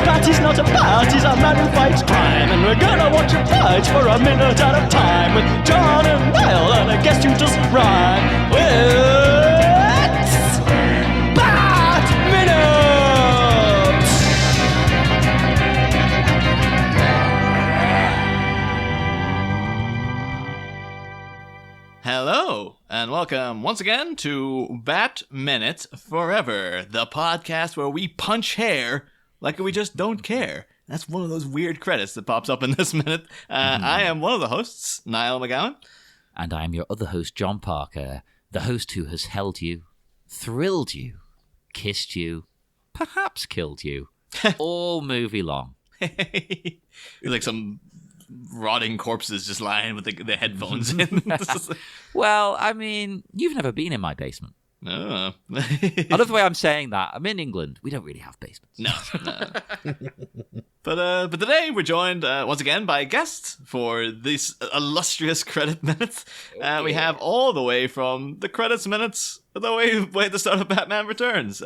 Party's not a party's a man who fights crime, and we're gonna watch him fight for a minute at a time with John and Niall and a guest who doesn't rhyme. It's Bat Minutes! Hello, and welcome once again to Bat Minutes Forever, the podcast where we punch hair like we just don't care. That's one of those weird credits that pops up in this minute. I am one of the hosts, Niall McGowan. And I am your other host, John Parker, the host who has held you, thrilled you, kissed you, perhaps killed you, all movie long. Like some rotting corpses just lying with the headphones in. Well, I mean, you've never been in my basement. Oh. I love the way I'm saying that. I'm in England. We don't really have basements. No. But today we're joined once again by guests for this illustrious credit minutes. We have all the way from the credits minutes the way at the start of Batman Returns.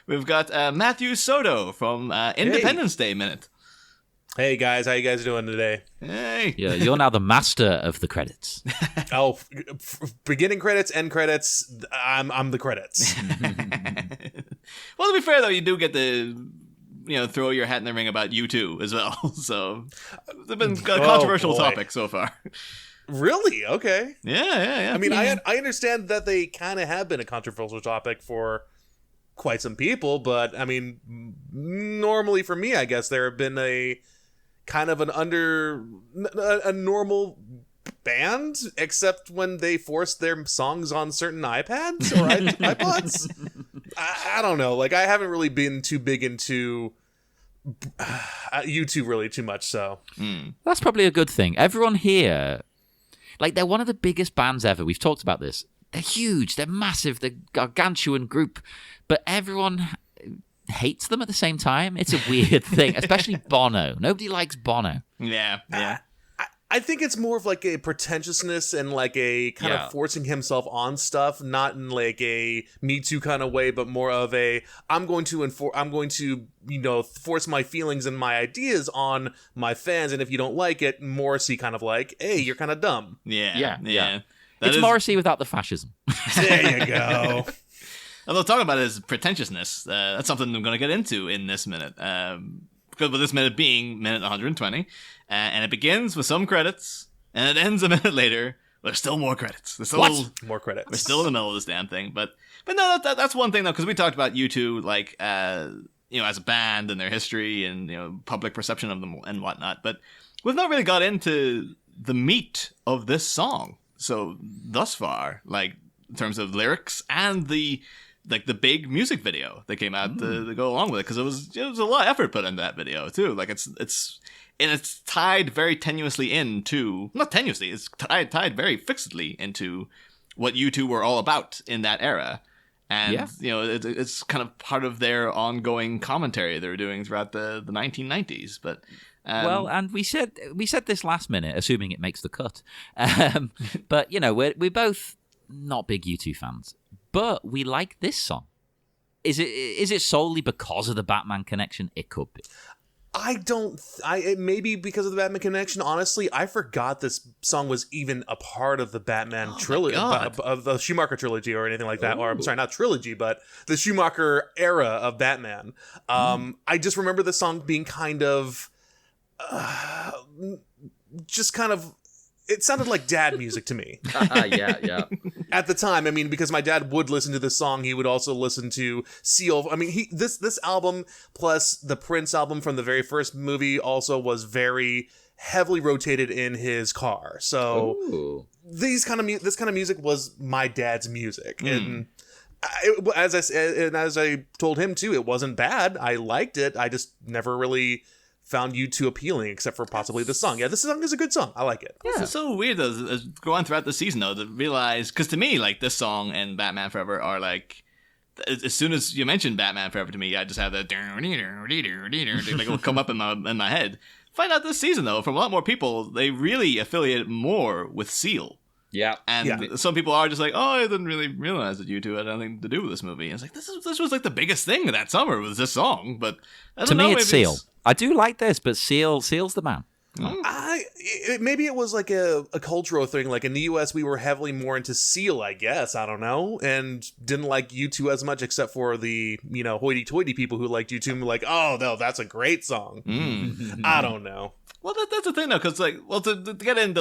We've got Matthew Soto from Independence Day Minute. Hey guys, how you guys doing today? Hey. Yeah, you're now the master of the credits. Oh, beginning credits, end credits. I'm the credits. Well, to be fair though, you do get to throw your hat in the ring about U2 as well. So it's been a controversial topic so far. Really? Okay. Yeah. I mean, I understand that they kind of have been a controversial topic for quite some people, but I mean, normally for me, I guess there have been a kind of a normal band, except when they forced their songs on certain iPads or iPods. I don't know. Like, I haven't really been too big into YouTube really too much, so. That's probably a good thing. Everyone here, like, they're one of the biggest bands ever. We've talked about this. They're huge. They're massive. They're gargantuan group. But everyone hates them at the same time. It's a weird thing, especially Bono. Nobody likes Bono. Yeah. I think it's more of like a pretentiousness and like a kind of forcing himself on stuff, not in like a Me Too kind of way, but more of a I'm going to force my feelings and my ideas on my fans, and if you don't like it, Morrissey kind of like, hey, you're kind of dumb. Yeah. It's Morrissey without the fascism. There you go. Although talking about his pretentiousness, that's something I'm going to get into in this minute. Because with this minute being minute 120, and it begins with some credits, and it ends a minute later. There's still more credits. More credits. We're still in the middle of this damn thing. But no, that's one thing though, because we talked about U2 like as a band and their history and public perception of them and whatnot. But we've not really got into the meat of this song. So thus far, like in terms of lyrics and the big music video that came out to go along with it, because it was a lot of effort put into that video too. Like it's tied very tenuously into, not tenuously, it's tied very fixedly into what U2 were all about in that era. And it's kind of part of their ongoing commentary they were doing throughout the 1990s. But well, and we said this last minute, assuming it makes the cut. But we're both not big U2 fans, but we like this song. Is it solely because of the Batman connection? It could be. It may be because of the Batman connection. Honestly, I forgot this song was even a part of the Batman trilogy, of the Schumacher trilogy or anything like that. Or I'm sorry, not trilogy, but the Schumacher era of Batman. I just remember the song being kind of, it sounded like dad music to me. Yeah. At the time, I mean, because my dad would listen to this song, he would also listen to Seal. I mean, this album plus the Prince album from the very first movie also was very heavily rotated in his car. So this kind of music was my dad's music, and as I told him too, it wasn't bad. I liked it. I just never really found U2 appealing, except for possibly this song. Yeah, this song is a good song. I like it. Yeah. It's so weird though, as going throughout the season though, to realize, because to me, like, this song and Batman Forever are like, as soon as you mention Batman Forever to me, I just have that like, it'll come up in my head. find out this season, though, from a lot more people, they really affiliate more with Seal. Yeah. And some people are just like, oh, I didn't really realize that U2 had anything to do with this movie. And it's like, this was like the biggest thing of that summer was this song. But I don't know, me, it's Seal. I do like this, but Seal's the man. Maybe it was like a cultural thing. Like in the US, we were heavily more into Seal, I guess. I don't know. And didn't like U2 as much, except for the, hoity-toity people who liked U2 and were like, oh, no, that's a great song. I don't know. Well, that's the thing, though, because, to get into,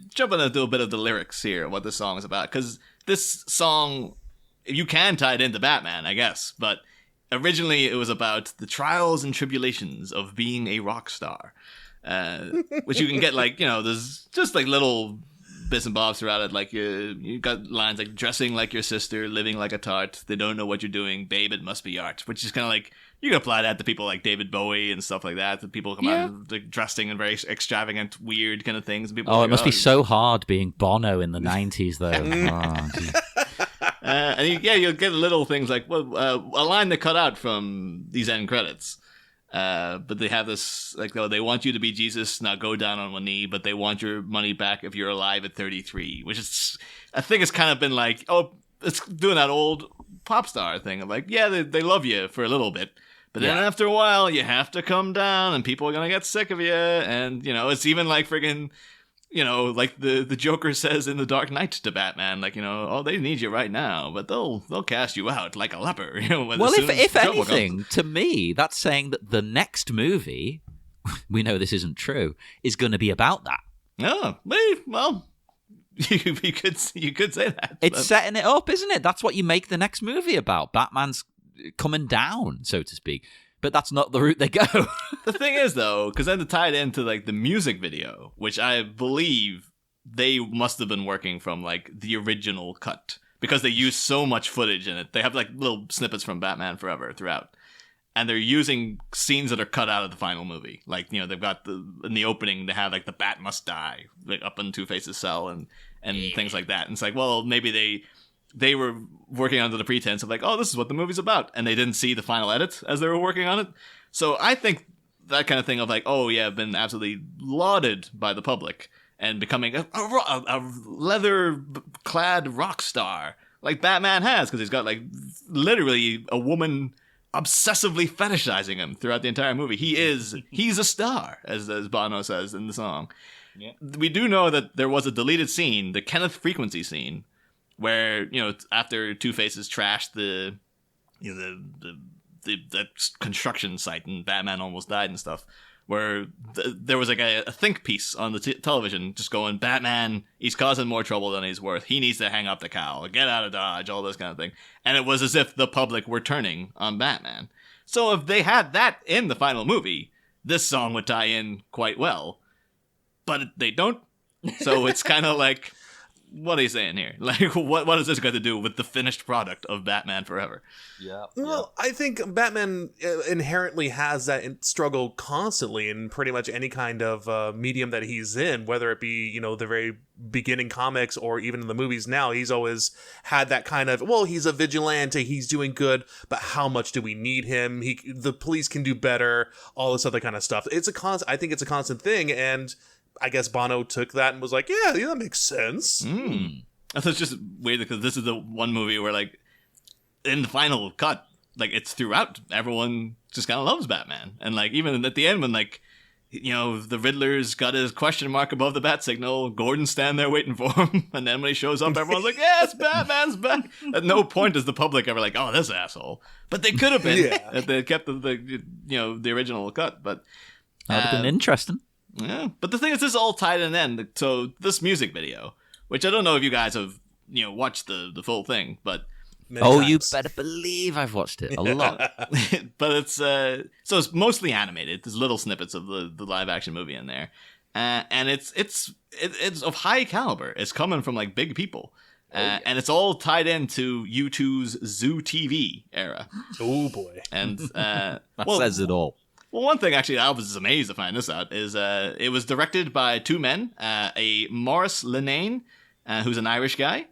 jump into a bit of the lyrics here, what this song is about, because this song, you can tie it into Batman, I guess, but originally it was about the trials and tribulations of being a rock star, which you can get, there's just, little bits and bobs throughout it, you got lines like, dressing like your sister, living like a tart, they don't know what you're doing, babe, it must be art, which is kind of you can apply that to people like David Bowie and stuff like that. People come out dressing in very extravagant, weird kind of things. And people it must be so hard being Bono in the 90s, though. You'll get little things like a line they cut out from these end credits. But they have this, they want you to be Jesus, now go down on one knee, but they want your money back if you're alive at 33, which is, I think it's kind of been it's doing that old pop star thing of they love you for a little bit. But then after a while, you have to come down, and people are going to get sick of you. And, it's even friggin', the Joker says in The Dark Knight to Batman, oh, they need you right now, but they'll cast you out like a leper. Well, if anything, to me, that's saying that the next movie, we know this isn't true, is going to be about that. Oh, well, you could say that. It's setting it up, isn't it? That's what you make the next movie about. Batman's coming down, so to speak, but that's not the route they go. The thing is, though, because then to tie it into the music video, which I believe they must have been working from the original cut, because they use so much footage in it. They have little snippets from Batman Forever throughout, and they're using scenes that are cut out of the final movie. They've got in the opening they have the Bat must die up in Two-Face's cell and things like that. And it's well, maybe they were working under the pretense of oh, this is what the movie's about, and they didn't see the final edit as they were working on it. So I think that kind of thing of oh yeah, I've been absolutely lauded by the public and becoming a leather-clad rock star like Batman has, because he's got literally a woman obsessively fetishizing him throughout the entire movie. He's a star, as Bono says in the song. Yeah. We do know that there was a deleted scene, the Kenneth Frequency scene, where after Two-Face's trashed the construction site and Batman almost died and stuff, where there was a think piece on the television just going, Batman, he's causing more trouble than he's worth, he needs to hang up the cowl, get out of Dodge, all this kind of thing. And it was as if the public were turning on Batman. So if they had that in the final movie, this song would tie in quite well, but they don't. So it's kind of what are you saying here? What is this got to do with the finished product of Batman Forever? Yeah. Well, I think Batman inherently has that struggle constantly in pretty much any kind of medium that he's in, whether it be, the very beginning comics or even in the movies now. He's always had that kind of, he's a vigilante, he's doing good, but how much do we need him? The police can do better, all this other kind of stuff. I think it's a constant thing, and I guess Bono took that and was like, yeah, that makes sense. I thought it's just weird because this is the one movie where, in the final cut, it's throughout, everyone just kind of loves Batman. And, even at the end when, the Riddler's got his question mark above the bat signal, Gordon's standing there waiting for him. And then when he shows up, everyone's like, yes, Batman's back. At no point is the public ever oh, this asshole. But they could have been if they kept the original cut. But that would have been interesting. Yeah, but the thing is, this is all tied in then. So this music video, which I don't know if you guys have, watched the full thing, but times. You better believe I've watched it a lot. But it's mostly animated. There's little snippets of the live action movie in there, and it's of high caliber. It's coming from big people. And it's all tied into U2's Zoo TV era. Oh boy! And that says it all. Well, one thing, actually, I was amazed to find this out, is it was directed by two men, a Maurice Linane, who's an Irish guy.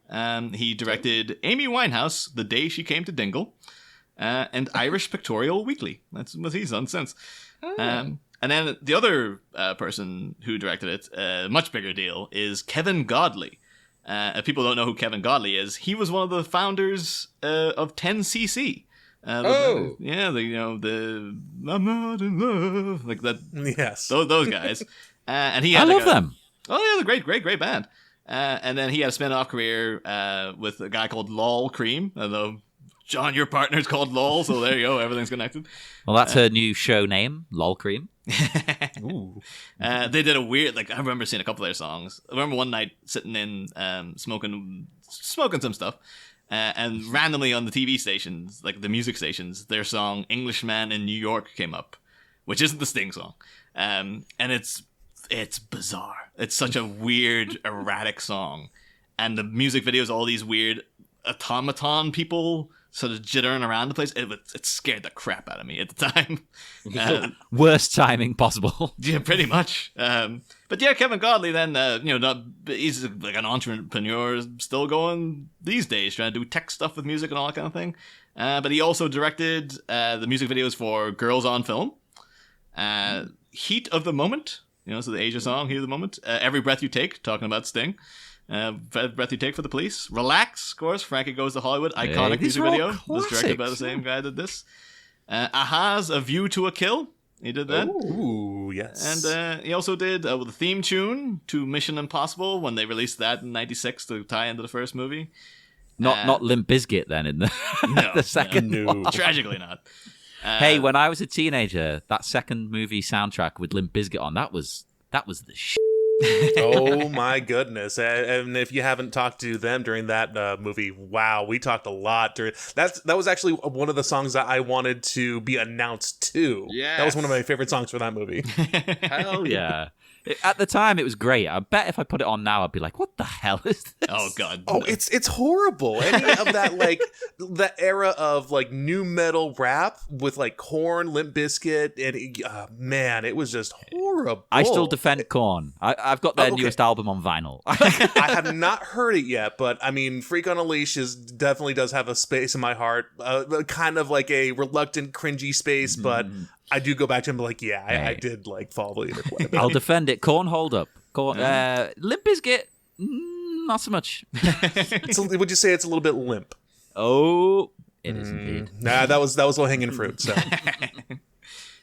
He directed Amy Winehouse, The Day She Came to Dingle, and Irish Pictorial Weekly. That's what he's done since. And then the other person who directed it, much bigger deal, is Kevin Godley. If people don't know who Kevin Godley is, he was one of the founders of 10cc. The I'm not in love, like that. Yes, those guys. And he I had love them. Oh yeah, they're great band. And then he had a spin-off career with a guy called Lol Cream. Although John, your partner's called Lol, so there you go, everything's connected. Well, that's her new show name, Lol Cream. Ooh. They did a weird, like I remember seeing a couple of their songs. I remember one night sitting in smoking some stuff. And randomly on the TV stations, like the music stations, their song "Englishman in New York" came up, which isn't the Sting song, and it's bizarre. It's such a weird, erratic song, and the music video is all these weird automaton people sort of jittering around the place. It scared the crap out of me at the time. Worst timing possible. Yeah, pretty much. But yeah, Kevin Godley then, he's like an entrepreneur, still going these days, trying to do tech stuff with music and all that kind of thing. But he also directed the music videos for Girls on Film, Heat of the Moment, so the Asia song, Heat of the Moment, Every Breath You Take, talking about Sting. Breath You Take for the Police. Relax, of course, Frankie Goes to Hollywood, iconic music video. Was directed by the same guy that did this. Aha's A View to a Kill. He did that. Ooh, yes. And he also did the theme tune to Mission Impossible when they released that in '96 to tie into the first movie. Not Limp Bizkit then in the the second one. Tragically not. Hey, when I was a teenager, that second movie soundtrack with Limp Bizkit on, that was the shit. Oh my goodness. And if you haven't talked to them during that movie, wow, we talked a lot during that was actually one of the songs that I wanted to be announced too. Yeah, that was one of my favorite songs for that movie. Hell yeah. At the time, it was great. I bet if I put it on now, I'd be like, what the hell is this? Oh, God. Oh, it's horrible. Any of that, like, that era of, like, new metal rap with, like, Korn, Limp Bizkit, and, man, it was just horrible. I still defend Korn. I've got their newest album on vinyl. I have not heard it yet, but, I mean, Freak on a Leash definitely does have a space in my heart. Kind of like a reluctant, cringy space, but I do go back to him like, yeah, I did like follow it quite a bit. I'll defend it. Korn, hold up. Korn, Limp Bizkit, not so much. Would you say it's a little bit limp? Oh, it is indeed. Nah, that was low hanging fruit. So.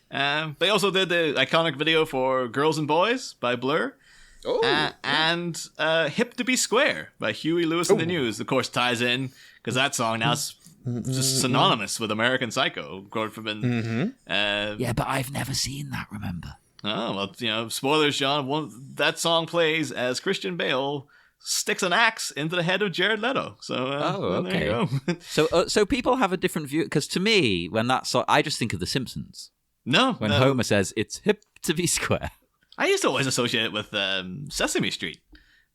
They also did the iconic video for Girls and Boys by Blur. And Hip to Be Square by Huey Lewis and the News. Of course, ties in because that song now is just synonymous with American Psycho. Yeah, but I've never seen that, remember? Oh, well, spoilers, John. That song plays as Christian Bale sticks an axe into the head of Jared Leto. So, okay. There you go. So people have a different view, because to me, when that song, I just think of The Simpsons. No. When Homer says, it's hip to be square. I used to always associate it with Sesame Street.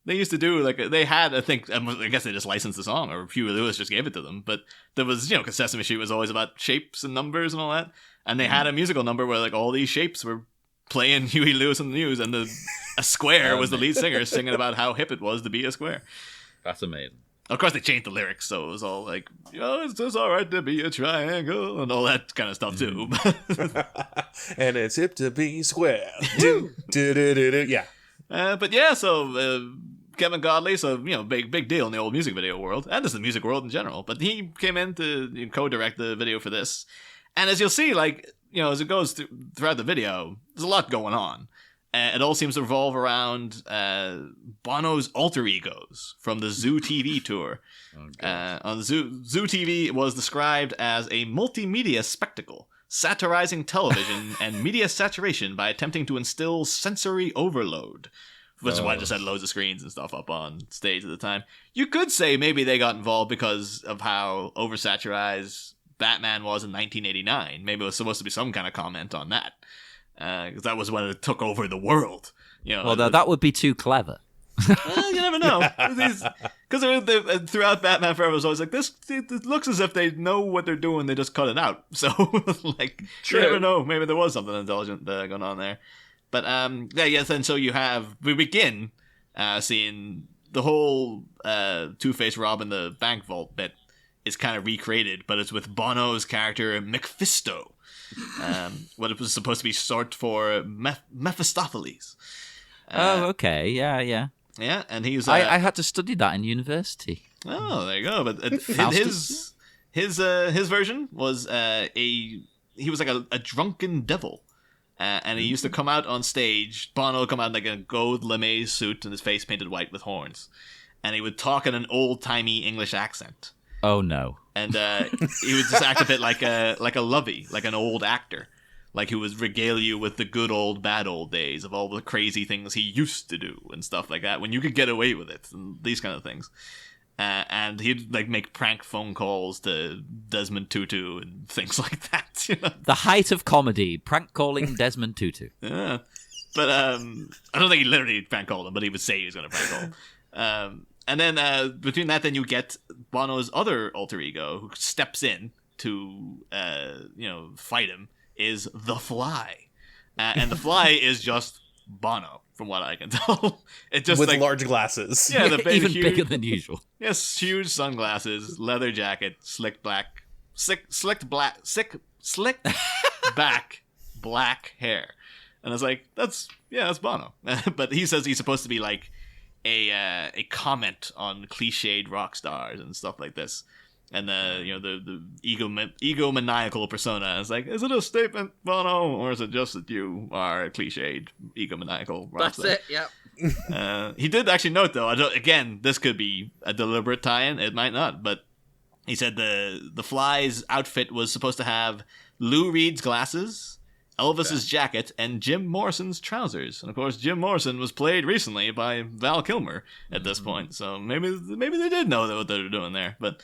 They used to do, like, they had, I guess they just licensed the song, or Huey Lewis just gave it to them. But there was, because Sesame Street was always about shapes and numbers and all that. And they had a musical number where, like, all these shapes were playing Huey Lewis and the News, and a square was the lead singer singing about how hip it was to be a square. That's amazing. Of course, they changed the lyrics, so it was all like, it's just all right to be a triangle, and all that kind of stuff, too. And it's hip to be square. Yeah. But yeah, so Kevin Godley, so, big deal in the old music video world, and just the music world in general. But he came in to co-direct the video for this. And as you'll see, like, as it goes throughout the video, there's a lot going on. It all seems to revolve around Bono's alter egos from the Zoo TV tour. On Zoo TV, it was described as a multimedia spectacle, satirizing television and media saturation by attempting to instill sensory overload. Which is why I just had loads of screens and stuff up on stage at the time. You could say maybe they got involved because of how oversaturized Batman was in 1989. Maybe it was supposed to be some kind of comment on that. Because that was when it took over the world. Well, that would be too clever. Well, you never know. Because throughout Batman Forever, it was always like, it looks as if they know what they're doing, they just cut it out. So, like, you never know. Maybe there was something intelligent going on there. But, and so we begin seeing the whole Two-Face robbing the bank vault bit is kind of recreated, but it's with Bono's character, Mephisto. What it was supposed to be short for Mephistopheles. Okay, yeah. Yeah, and he's... I had to study that in university. Oh, there you go. But Faustus? his version was he was like a drunken devil. And he used to come out on stage. Bono would come out in like a gold lame suit and his face painted white with horns. And he would talk in an old-timey English accent. Oh, no. And he would just act a bit like a lovey, like an old actor. Like he would regale you with the good old, bad old days of all the crazy things he used to do and stuff like that, when you could get away with it, and these kind of things. And he'd like make prank phone calls to Desmond Tutu and things like that. You know? The height of comedy, prank calling Desmond Tutu. Yeah. But I don't think he literally prank called him, but he would say he was going to prank call him. And then between that, then you get Bono's other alter ego who steps in to fight him, is the Fly. And the Fly is just Bono, from what I can tell. It just with like, large glasses. Yeah, the big, even huge, bigger than usual. Yes, huge sunglasses, leather jacket, slicked back, black hair. And I was like, that's Bono. But he says he's supposed to be like a comment on cliched rock stars and stuff like this. And the egomaniacal persona is like, is it a statement, Bono, or is it just that you are a cliched egomaniacal rock star? That's it. Yep. He did actually note, though, again, this could be a deliberate tie-in. It might not, but he said the Fly's outfit was supposed to have Lou Reed's glasses, Elvis's jacket, and Jim Morrison's trousers. And of course, Jim Morrison was played recently by Val Kilmer at this point, so maybe they did know what they were doing there, but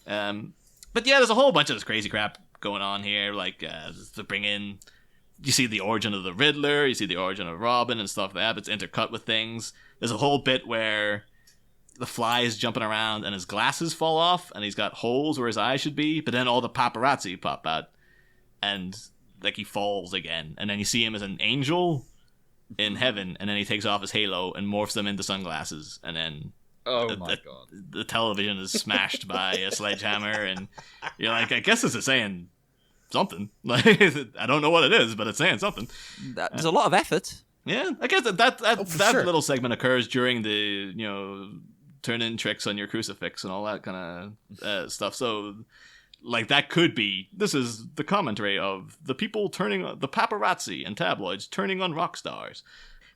yeah, there's a whole bunch of this crazy crap going on here, like to bring in. You see the origin of the Riddler, you see the origin of Robin and stuff like that. It's intercut with things. There's a whole bit where the Fly is jumping around and his glasses fall off, and he's got holes where his eyes should be. But then all the paparazzi pop out, and like he falls again, and then you see him as an angel in heaven, and then he takes off his halo and morphs them into sunglasses, and then. Oh my god! The television is smashed by a sledgehammer, and you're like, I guess this is saying something. Like, I don't know what it is, but it's saying something. There's a lot of effort. Yeah, I guess that sure. little segment occurs during the turn in tricks on your crucifix and all that kind of stuff. So, like, this is the commentary of the people the paparazzi and tabloids turning on rock stars.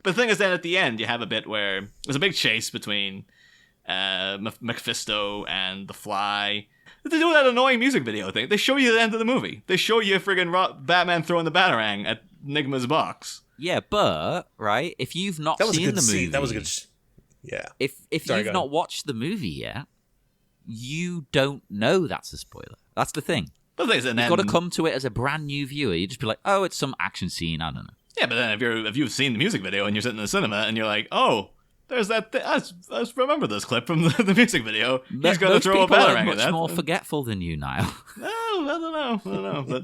But the thing is, then at the end, you have a bit where there's a big chase between Mephisto and the Fly. They do that annoying music video thing. They show you the end of the movie. They show you friggin' Batman throwing the Batarang at Nigma's box. Yeah, but right, if you've not That was seen a good the movie, scene. That was a good. Yeah. If Sorry, you've not watched the movie yet, you don't know that's a spoiler. That's the thing. But you've You've got to come to it as a brand new viewer. You just be like, oh, it's some action scene. I don't know. Yeah, but then if you've seen the music video and you're sitting in the cinema and you're like, oh, there's that thing. I remember this clip from the music video. He's going to throw a Batarang at that. Much more forgetful than you, Niall. I don't know.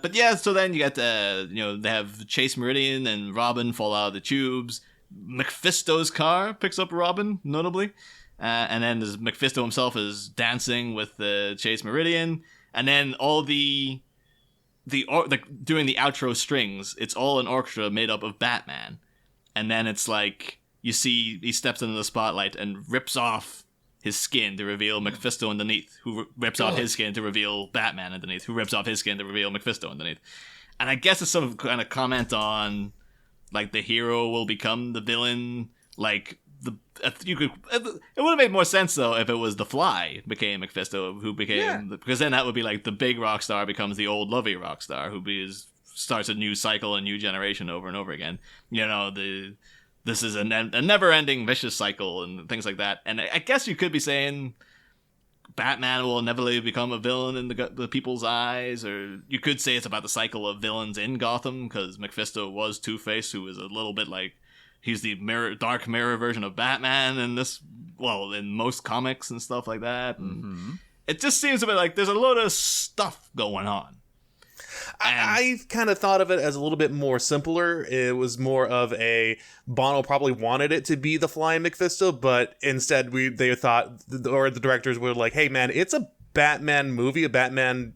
But yeah, so then you get they have Chase Meridian and Robin fall out of the tubes. Mephisto's car picks up Robin, notably, and then there's Mephisto himself is dancing with Chase Meridian, and then all doing the outro strings. It's all an orchestra made up of Batman, and then it's like. You see, he steps into the spotlight and rips off his skin to reveal Mephisto underneath, who rips off his skin to reveal Batman underneath, who rips off his skin to reveal Mephisto underneath. And I guess it's some kind of comment on, like, the hero will become the villain. Like, it would have made more sense, though, if it was the Fly became Mephisto, who became... Because then that would be like the big rock star becomes the old lovey rock star, who starts a new cycle, a new generation over and over again. This is a never-ending vicious cycle and things like that. And I guess you could be saying Batman will inevitably become a villain in the people's eyes, or you could say it's about the cycle of villains in Gotham, because Mephisto was Two-Face, who was a little bit like he's the dark mirror version of Batman in most comics and stuff like that. And it just seems a bit like there's a load of stuff going on. I've kind of thought of it as a little bit more simpler. It was more of a Bono probably wanted it to be the Flying Mephisto, but instead they thought, or the directors were like, "Hey man, it's a Batman movie, a Batman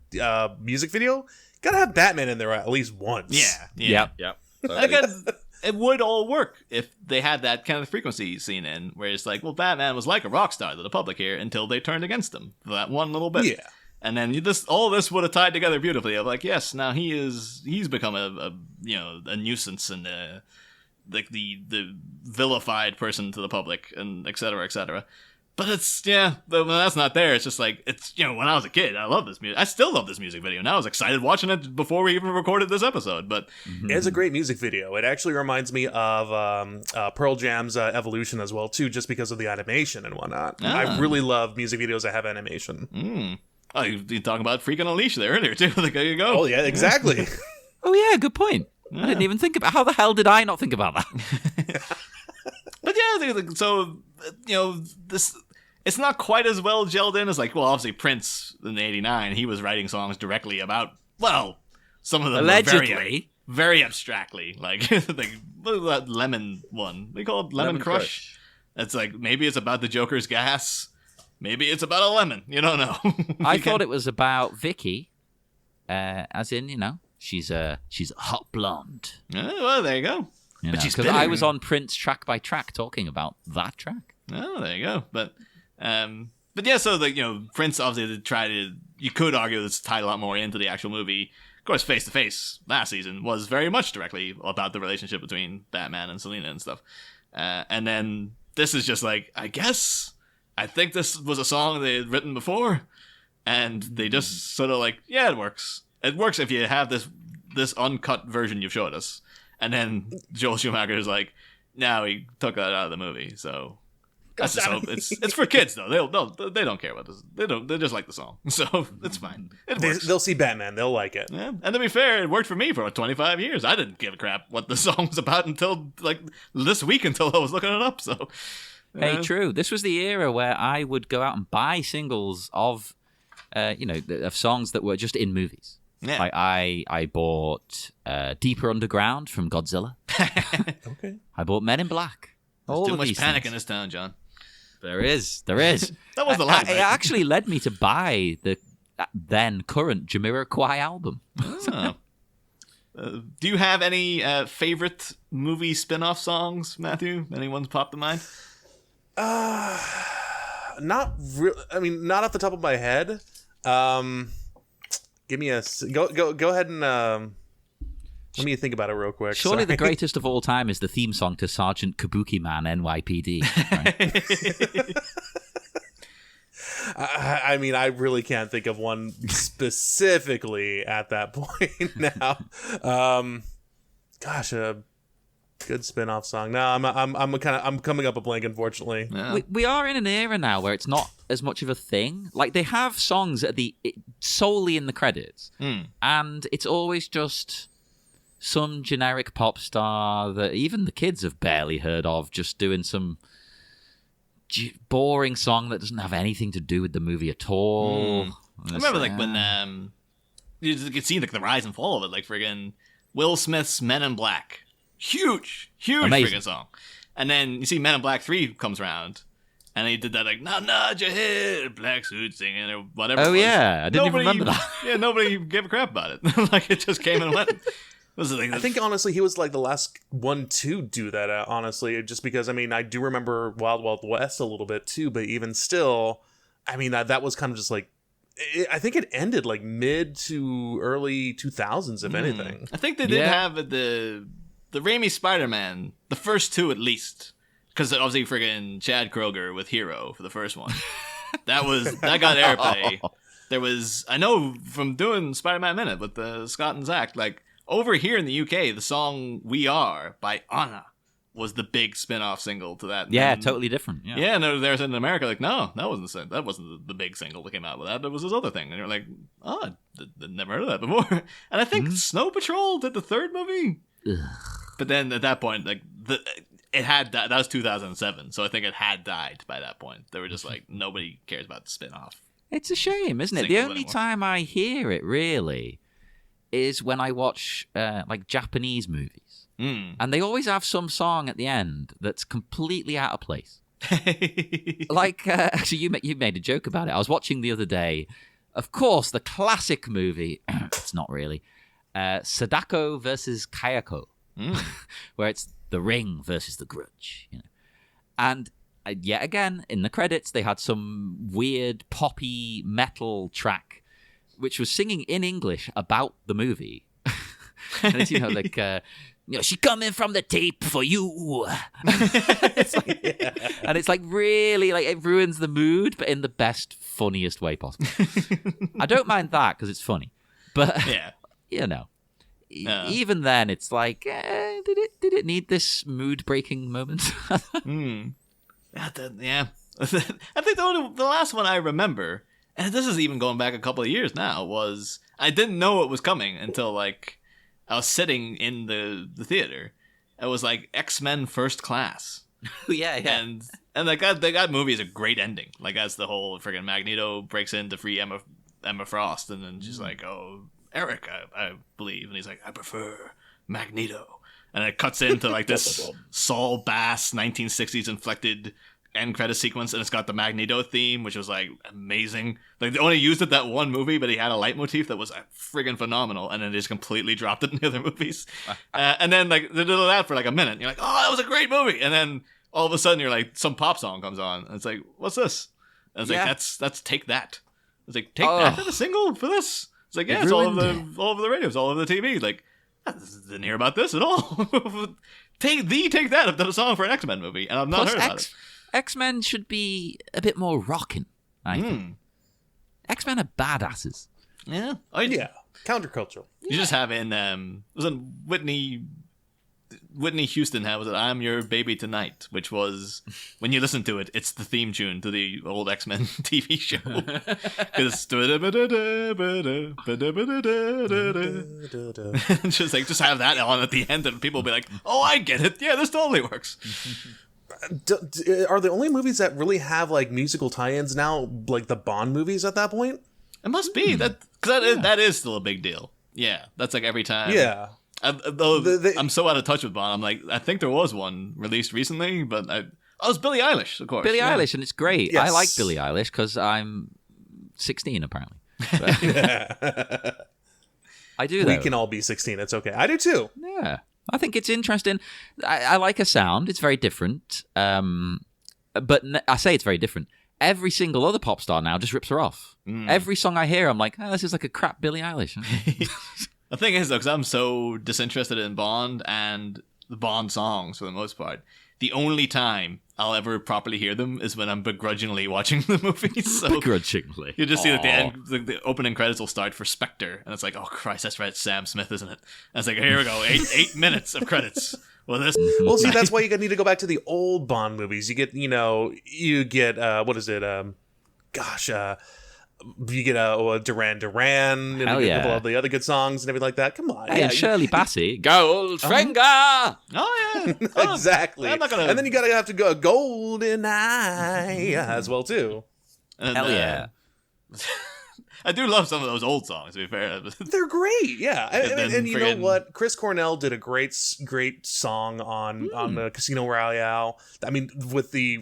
music video. Gotta have Batman in there at least once. Yeah. Yep. Again, it would all work if they had that kind of frequency scene in, where it's like, well, Batman was like a rock star to the public here until they turned against him for that one little bit. Yeah. And then all this would have tied together beautifully. Of like, yes, now he's become a nuisance and like the vilified person to the public, and et cetera, et cetera. But when that's not there, it's just like, it's, when I was a kid, I love this music. I still love this music video. Now I was excited watching it before we even recorded this episode. But it's a great music video. It actually reminds me of Pearl Jam's Evolution as well, too, just because of the animation and whatnot. I really love music videos that have animation. Oh, you talking about Freak on a Leash there earlier, too. Like, there you go. Oh, yeah, exactly. Oh, yeah, good point. Yeah. I didn't even think about, how the hell did I not think about that? But yeah, so, this... It's not quite as well gelled in as, like, well, obviously Prince in '89, he was writing songs directly about, well, some of them allegedly. were very, very abstractly. Like, what was that Lemon one? They call it Lemon Crush. It's like, maybe it's about the Joker's gas. Maybe it's about a lemon. You don't know. I thought it was about Vicky, as in, she's a hot blonde. Well, there you go. Because I was on Prince track by track talking about that track. Oh, there you go. But yeah, so Prince obviously you could argue this tied a lot more into the actual movie. Of course, Face to Face last season was very much directly about the relationship between Batman and Selina and stuff. And then this is just like, I think this was a song they had written before, and they just sort of like, yeah, it works. It works if you have this uncut version you've showed us. And then Joel Schumacher is like, no, he took that out of the movie, so... That's just hope. It's for kids though. They don't care about this. They just like the song, so it's fine. They'll see Batman. They'll like it. Yeah, and to be fair, it worked for me for 25 years. I didn't give a crap what the song was about until like this week, until I was looking it up. So, hey, true. This was the era where I would go out and buy singles of, of songs that were just in movies. Yeah. Like I bought Deeper Underground from Godzilla. Okay. I bought Men in Black. There's All too of much these panic things. in this town, John. There is. That was the line. It actually led me to buy the then current Jamiroquai album. Oh. Do you have any favorite movie spin-off songs, Matthew? Anyone pop to mind? Not really. I mean, not off the top of my head. Give me go ahead and let me think about it real quick. Surely Sorry. the greatest of all time is the theme song to Sergeant Kabuki Man NYPD. Right? I mean, I really can't think of one specifically at that point now. Gosh, a good spin-off song. No, I'm coming up a blank, unfortunately. Yeah. We are in an era now where it's not as much of a thing. Like, they have songs at solely in the credits, and it's always just some generic pop star that even the kids have barely heard of, just doing some boring song that doesn't have anything to do with the movie at all. I remember when you could see like the rise and fall of it, like friggin' Will Smith's Men in Black. Huge Amazing friggin' song. And then you see Men in Black 3 comes around, and he did that like, now nod your head, black suit singing, or whatever. Oh, yeah. I didn't even remember that. Yeah, nobody gave a crap about it. Like, it just came and went. I think, honestly, he was like the last one to do that, honestly, just because, I mean, I do remember Wild Wild West a little bit, too, but even still, I mean, that was kind of just like, I think it ended like mid to early 2000s, if anything. I think they did have the Raimi Spider-Man, the first two at least, because obviously friggin' Chad Kroger with Hero for the first one. that got airplay. There was, I know from doing Spider-Man Minute with Scott and Zach, like, over here in the UK, the song "We Are" by Anna was the big spin-off single to that. Yeah, and, totally different. Yeah, and there's in America like, no, that wasn't the big single that came out with that. It was this other thing, and you're like, oh, I never heard of that before. And I think Snow Patrol did the third movie, but then at that point, like it had that was 2007, so I think it had died by that point. They were just like, nobody cares about the spin-off. It's a shame, isn't it? The only time I hear it really is when I watch like Japanese movies, and they always have some song at the end that's completely out of place. Like actually, you made a joke about it. I was watching the other day, of course, the classic movie it's not really. Sadako versus Kayako, where it's the Ring versus the Grudge. And yet again, in the credits, they had some weird poppy metal track, which was singing in English about the movie. And it's, she coming from the tape for you. And it's like really, like, it ruins the mood, but in the best, funniest way possible. I don't mind that because it's funny, but even then, it's like, did it need this mood breaking moment? Yeah. I think the last one I remember, and this is even going back a couple of years now, was I didn't know it was coming until like I was sitting in the theater. It was like X-Men First Class. yeah. And like that movie is a great ending. Like as the whole friggin' Magneto breaks in to free Emma Frost, and then she's like, "Oh, Eric, I believe," and he's like, "I prefer Magneto." And it cuts into like this Saul Bass 1960s inflected end credit sequence, and it's got the Magneto theme, which was like amazing. Like they only used it that one movie, but he had a leitmotif that was friggin' phenomenal, and then they just completely dropped it in the other movies. And then like they did that for like a minute, and you're like, "Oh, that was a great movie," and then all of a sudden you're like, some pop song comes on, and it's like, "What's this?" And it's like, that's Take That. It's like, Take That for the single for this. It's like, yeah, it's all over the radios, all over the TV. Like, I didn't hear about this at all. Take That. I've done a song for an X-Men movie, and I've not heard about it. X-Men should be a bit more rockin', I think. X-Men are badasses. Yeah. Countercultural. You just have in wasn't Whitney Houston had, was it I'm Your Baby Tonight, which was, when you listen to it, it's the theme tune to the old X-Men TV show. Just have that on at the end, and people will be like, "Oh, I get it. Yeah, this totally works." Are the only movies that really have like musical tie-ins now like the Bond movies at that point? It must be that is still a big deal. Yeah, that's like every time. Yeah. I'm so out of touch with Bond. I'm like, I think there was one released recently, but it's Billie Eilish, of course. Billie Eilish, and it's great. Yes. I like Billie Eilish because I'm 16 apparently. I do. We can all be 16. It's okay. I do too. Yeah. I think it's interesting. I like her sound. It's very different. But I say it's very different. Every single other pop star now just rips her off. Every song I hear, I'm like, this is like a crap Billie Eilish. The thing is, though, because I'm so disinterested in Bond and the Bond songs for the most part, the only time I'll ever properly hear them is when I'm begrudgingly watching the movies. So begrudgingly. You just see that the opening credits will start for Spectre, and it's like, oh Christ, that's right, Sam Smith, isn't it? And it's like, here we go, eight minutes of credits. Well, see, that's why you need to go back to the old Bond movies. You get what is it? You get Duran Duran, and a couple of the other good songs and everything like that. Come on, and Shirley Bassey, Goldfinger. Oh yeah, exactly. And then you have to go Golden Eye as well too. And, hell yeah. I do love some of those old songs, to be fair. They're great, yeah. And you know friggin- what? Chris Cornell did a great song on the Casino Royale. I mean, with the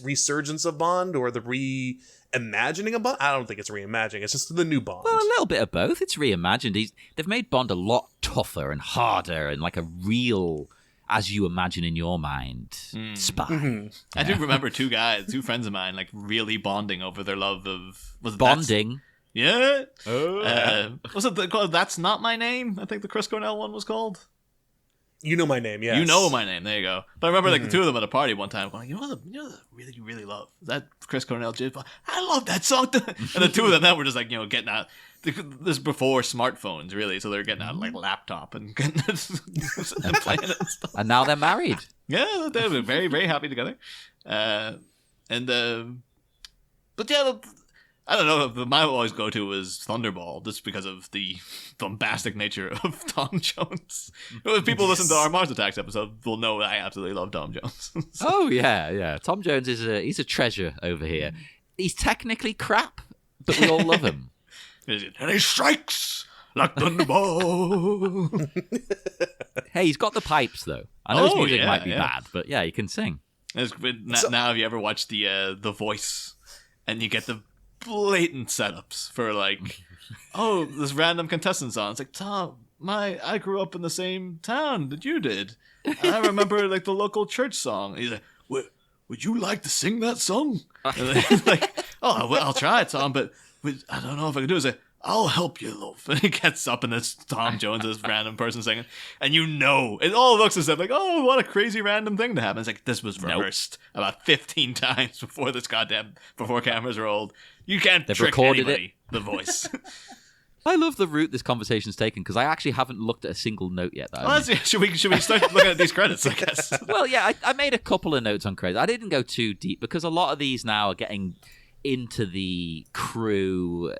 resurgence of Bond, or the reimagining of Bond. I don't think it's reimagining. It's just the new Bond. Well, a little bit of both. It's reimagined. They've made Bond a lot tougher and harder, and like a real, as you imagine in your mind, spy. Mm-hmm. I do remember two friends of mine, like really bonding over their love of bonding. Yeah. Was it called That's Not My Name? I think the Chris Cornell one was called. You Know My Name, yes. You Know My Name. There you go. But I remember like the two of them at a party one time going, you know what I really, really love? That Chris Cornell James Bond. I love that song. And the two of them then were just like, getting out. This before smartphones, really. So they're getting out like laptop and getting it and playing it and stuff. And now they're married. Yeah, they were very, very happy together. But yeah, I don't know. My always go-to was Thunderball, just because of the bombastic nature of Tom Jones. If people listen to our Mars Attacks episode, will know that I absolutely love Tom Jones. Oh yeah. Tom Jones he's a treasure over here. He's technically crap, but we all love him. And he strikes like Thunderball. Hey, he's got the pipes though. I know his music might be bad, but yeah, he can sing. Now, have you ever watched the Voice, and you get the blatant setups for like, oh, this random contestant's on. It's like, Tom, I grew up in the same town that you did. I remember like the local church song. And he's like, would you like to sing that song? And then, like, oh, well, I'll try it, Tom, but I don't know if I can do it. It's like, I'll help you, love. And he gets up and it's Tom Jones, this random person singing. And you know, it all looks as if like, oh, what a crazy random thing to happen. It's like, this was rehearsed about 15 times before before cameras rolled. You can't trick anybody, the voice. I love the route this conversation's taken because I actually haven't looked at a single note yet. Should we start looking at these credits, I guess? Well, yeah, I made a couple of notes on credits. I didn't go too deep because a lot of these now are getting into the crew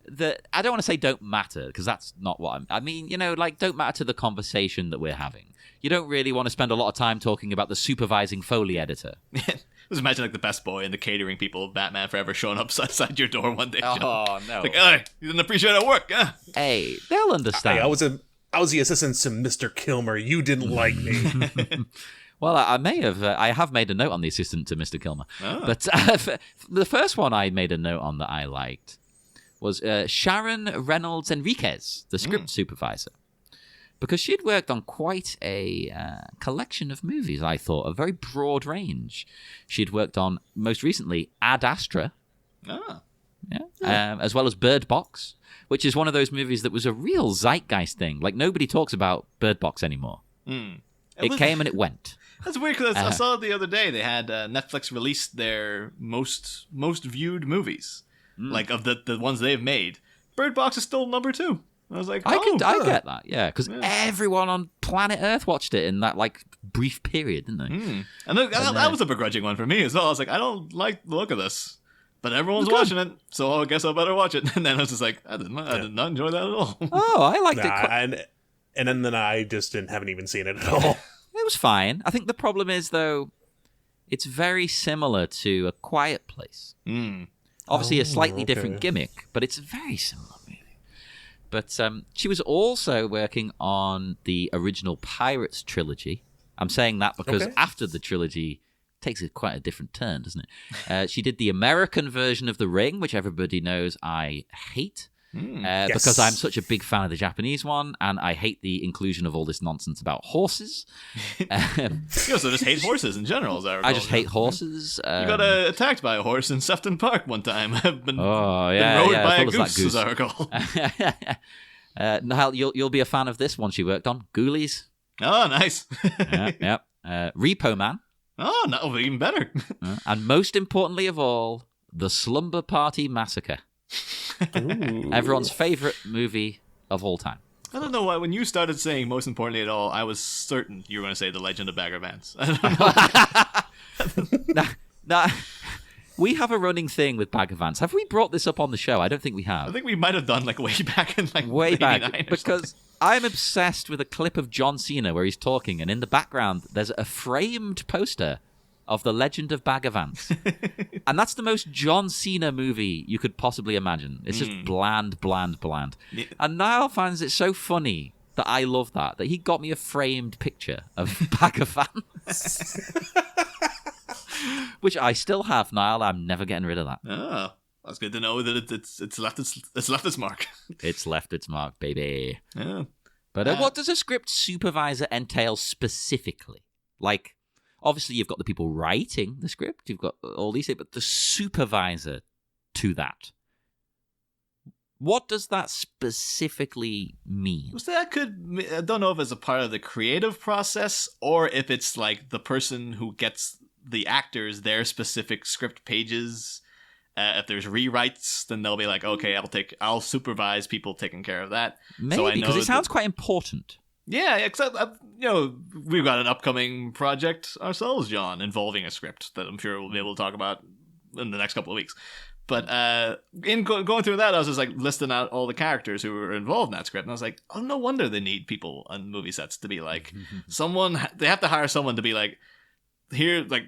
that I don't want to say don't matter because that's not what I mean, you know, like don't matter to the conversation that we're having. You don't really want to spend a lot of time talking about the supervising Foley editor. Just imagine like the best boy and the catering people of Batman Forever showing up outside your door one day. Oh, no. Like, hey, you didn't appreciate our work, huh? Hey, they'll understand. I was the assistant to Mr. Kilmer. You didn't like me. Well, I have made a note on the assistant to Mr. Kilmer. Oh. But the first one I made a note on that I liked was Sharon Reynolds Enriquez, the script supervisor. Because she'd worked on quite a collection of movies, I thought, a very broad range. She'd worked on, most recently, Ad Astra. As well as Bird Box, which is one of those movies that was a real zeitgeist thing. Like, nobody talks about Bird Box anymore. It came and it went. That's weird because I saw it the other day. They had Netflix released their most viewed movies, like of the ones they've made. Bird Box is still number 2. I was like, I get that, yeah, because everyone on planet Earth watched it in that like brief period, didn't they? And that was a begrudging one for me as well. I was like, I don't like the look of this, but everyone's watching it, so I guess I better watch it. And then I was just like, I did not enjoy that at all. Oh, I liked it. And then I just haven't even seen it at all. It was fine. I think the problem is though, it's very similar to A Quiet Place. Obviously, a slightly different gimmick, but it's a very similar movie. But she was also working on the original Pirates trilogy. I'm saying that because after the trilogy takes quite a different turn, doesn't it? She did the American version of The Ring, which everybody knows I hate. Because I'm such a big fan of the Japanese one, and I hate the inclusion of all this nonsense about horses. You also just hate horses in general, as I recall. I just hate horses. You got attacked by a horse in Sefton Park one time. I've been rode by a goose, as I recall. Niall, you'll be a fan of this one she worked on, Ghoulies. Oh, nice. Repo Man. Oh, no, even better. And most importantly of all, The Slumber Party Massacre. Everyone's favorite movie of all time. I don't know why. When you started saying most importantly at all, I was certain you were going to say The Legend of Bagger Vance. Now, we have a running thing with Bagger Vance. Have we brought this up on the show? I don't think we have. I think we might have done like way back in like way back because I'm obsessed with a clip of John Cena where he's talking, and in the background there's a framed poster of The Legend of Bagger Vance. And that's the most John Cena movie you could possibly imagine. It's just bland. Yeah. And Niall finds it so funny that I love that he got me a framed picture of Bagger Vance. Which I still have, Niall. I'm never getting rid of that. Oh, that's good to know that it's left its mark. It's left its mark, baby. Yeah. But what does a script supervisor entail specifically? Like, obviously, you've got the people writing the script. You've got all these things, but the supervisor to that. What does that specifically mean? So that I don't know if it's a part of the creative process or if it's like the person who gets the actors their specific script pages. If there's rewrites, then they'll be like, okay, I'll supervise people taking care of that. Maybe, because it sounds quite important. Yeah, except, we've got an upcoming project ourselves, John, involving a script that I'm sure we'll be able to talk about in the next couple of weeks. But in going through that, I was just like listing out all the characters who were involved in that script. And I was like, oh, no wonder they need people on movie sets to be like, they have to hire someone to be like, here, like,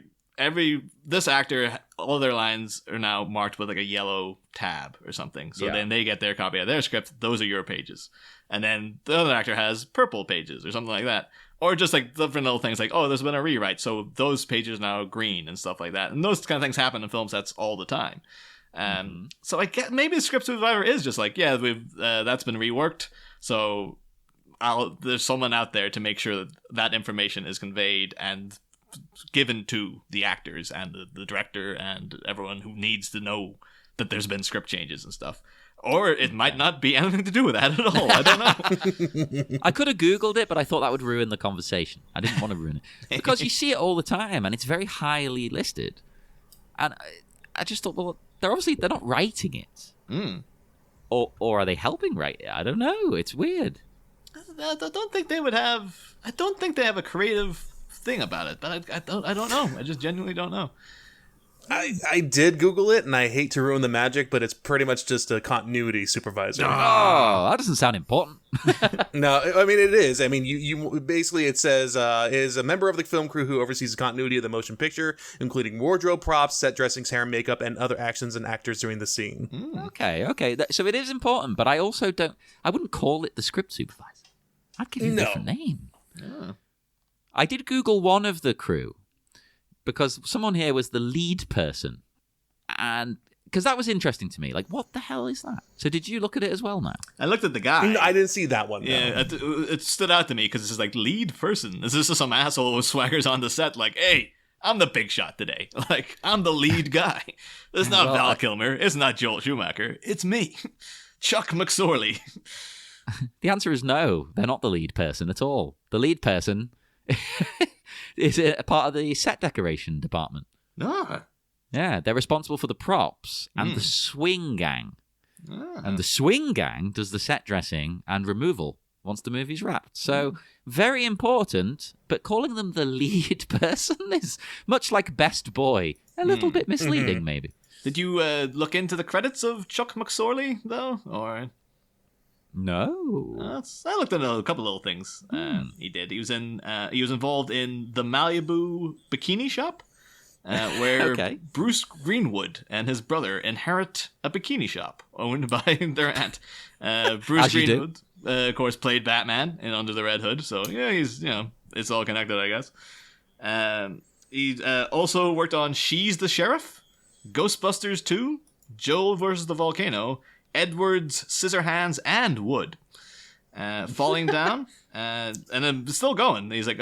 this actor, all their lines are now marked with like a yellow tab or something. So then they get their copy of their script. Those are your pages. And then the other actor has purple pages or something like that. Or just like different little things like, oh, there's been a rewrite, so those pages are now green and stuff like that. And those kind of things happen in film sets all the time. So I get maybe the script supervisor is just like, yeah, we've that's been reworked, so there's someone out there to make sure that that information is conveyed and given to the actors and the director and everyone who needs to know that there's been script changes and stuff. Or it might not be anything to do with that at all. I don't know. I could have Googled it, but I thought that would ruin the conversation. I didn't want to ruin it. Because you see it all the time, and it's very highly listed. And I just thought, well, they're not writing it. Or are they helping write it? I don't know. It's weird. I don't think they would have... I don't think they have a creative thing about it, but I don't know. I just genuinely don't know. I did Google it, and I hate to ruin the magic, but it's pretty much just a continuity supervisor. Oh, that doesn't sound important. No, I mean, it is. I mean, you basically, it says, is a member of the film crew who oversees the continuity of the motion picture, including wardrobe, props, set dressings, hair and makeup, and other actions and actors during the scene. Okay. So it is important, but I wouldn't call it the script supervisor. I'd give it a different name. I did Google one of the crew, because someone here was the lead person, and because that was interesting to me. Like, what the hell is that? So did you look at it as well now? I looked at the guy. No, I didn't see that one. Yeah, it stood out to me because it's just like, lead person. Is this just some asshole who swaggers on the set like, hey, I'm the big shot today. Like, I'm the lead guy. It's not Val Kilmer. It's not Joel Schumacher. It's me, Chuck McSorley. The answer is no. They're not the lead person at all. The lead person is a part of the set decoration department. No. Yeah, they're responsible for the props and the swing gang. And the swing gang does the set dressing and removal once the movie's wrapped. So, very important, but calling them the lead person is much like best boy. A little bit misleading, maybe. Did you look into the credits of Chuck McSorley, though? Or... No. I looked at a couple little things. He did. He was involved in the Malibu Bikini Shop, where Bruce Greenwood and his brother inherit a bikini shop owned by their aunt. Bruce Greenwood, of course, played Batman in Under the Red Hood. So yeah, it's all connected, I guess. He also worked on She's the Sheriff, Ghostbusters 2, Joel versus the Volcano, Edwards, Scissorhands, and Wood. Falling Down, and then still going. He's like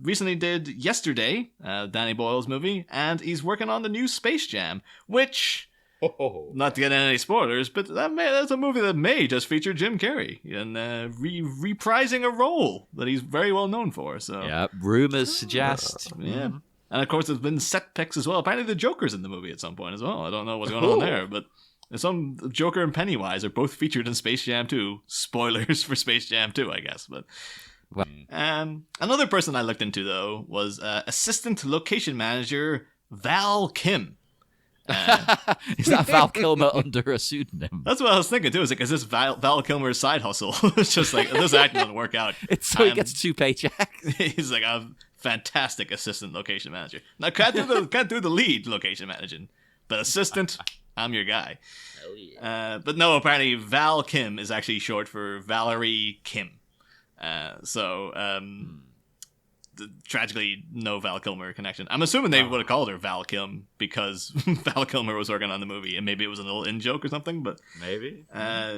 recently did Yesterday, Danny Boyle's movie, and he's working on the new Space Jam, which, not to get into any spoilers, but that's a movie that may just feature Jim Carrey in reprising a role that he's very well known for. So yeah, rumors suggest. Yeah. And of course, there's been set picks as well. Apparently, the Joker's in the movie at some point as well. I don't know what's going on there, but some Joker and Pennywise are both featured in Space Jam 2. Spoilers for Space Jam 2, I guess. But another person I looked into, though, was assistant location manager Val Kim. Is that Val Kilmer under a pseudonym? That's what I was thinking, too. It's like, is this Val Kilmer's side hustle? It's just like, this act doesn't work out. It's so he gets 2 paychecks. He's like a fantastic assistant location manager. Now, can't do the lead location managing, but assistant... I'm your guy. Hell yeah. But no, apparently Val Kim is actually short for Valerie Kim. Tragically, no Val Kilmer connection. I'm assuming they would have called her Val Kim because Val Kilmer was working on the movie, and maybe it was a little in-joke or something, but... Maybe.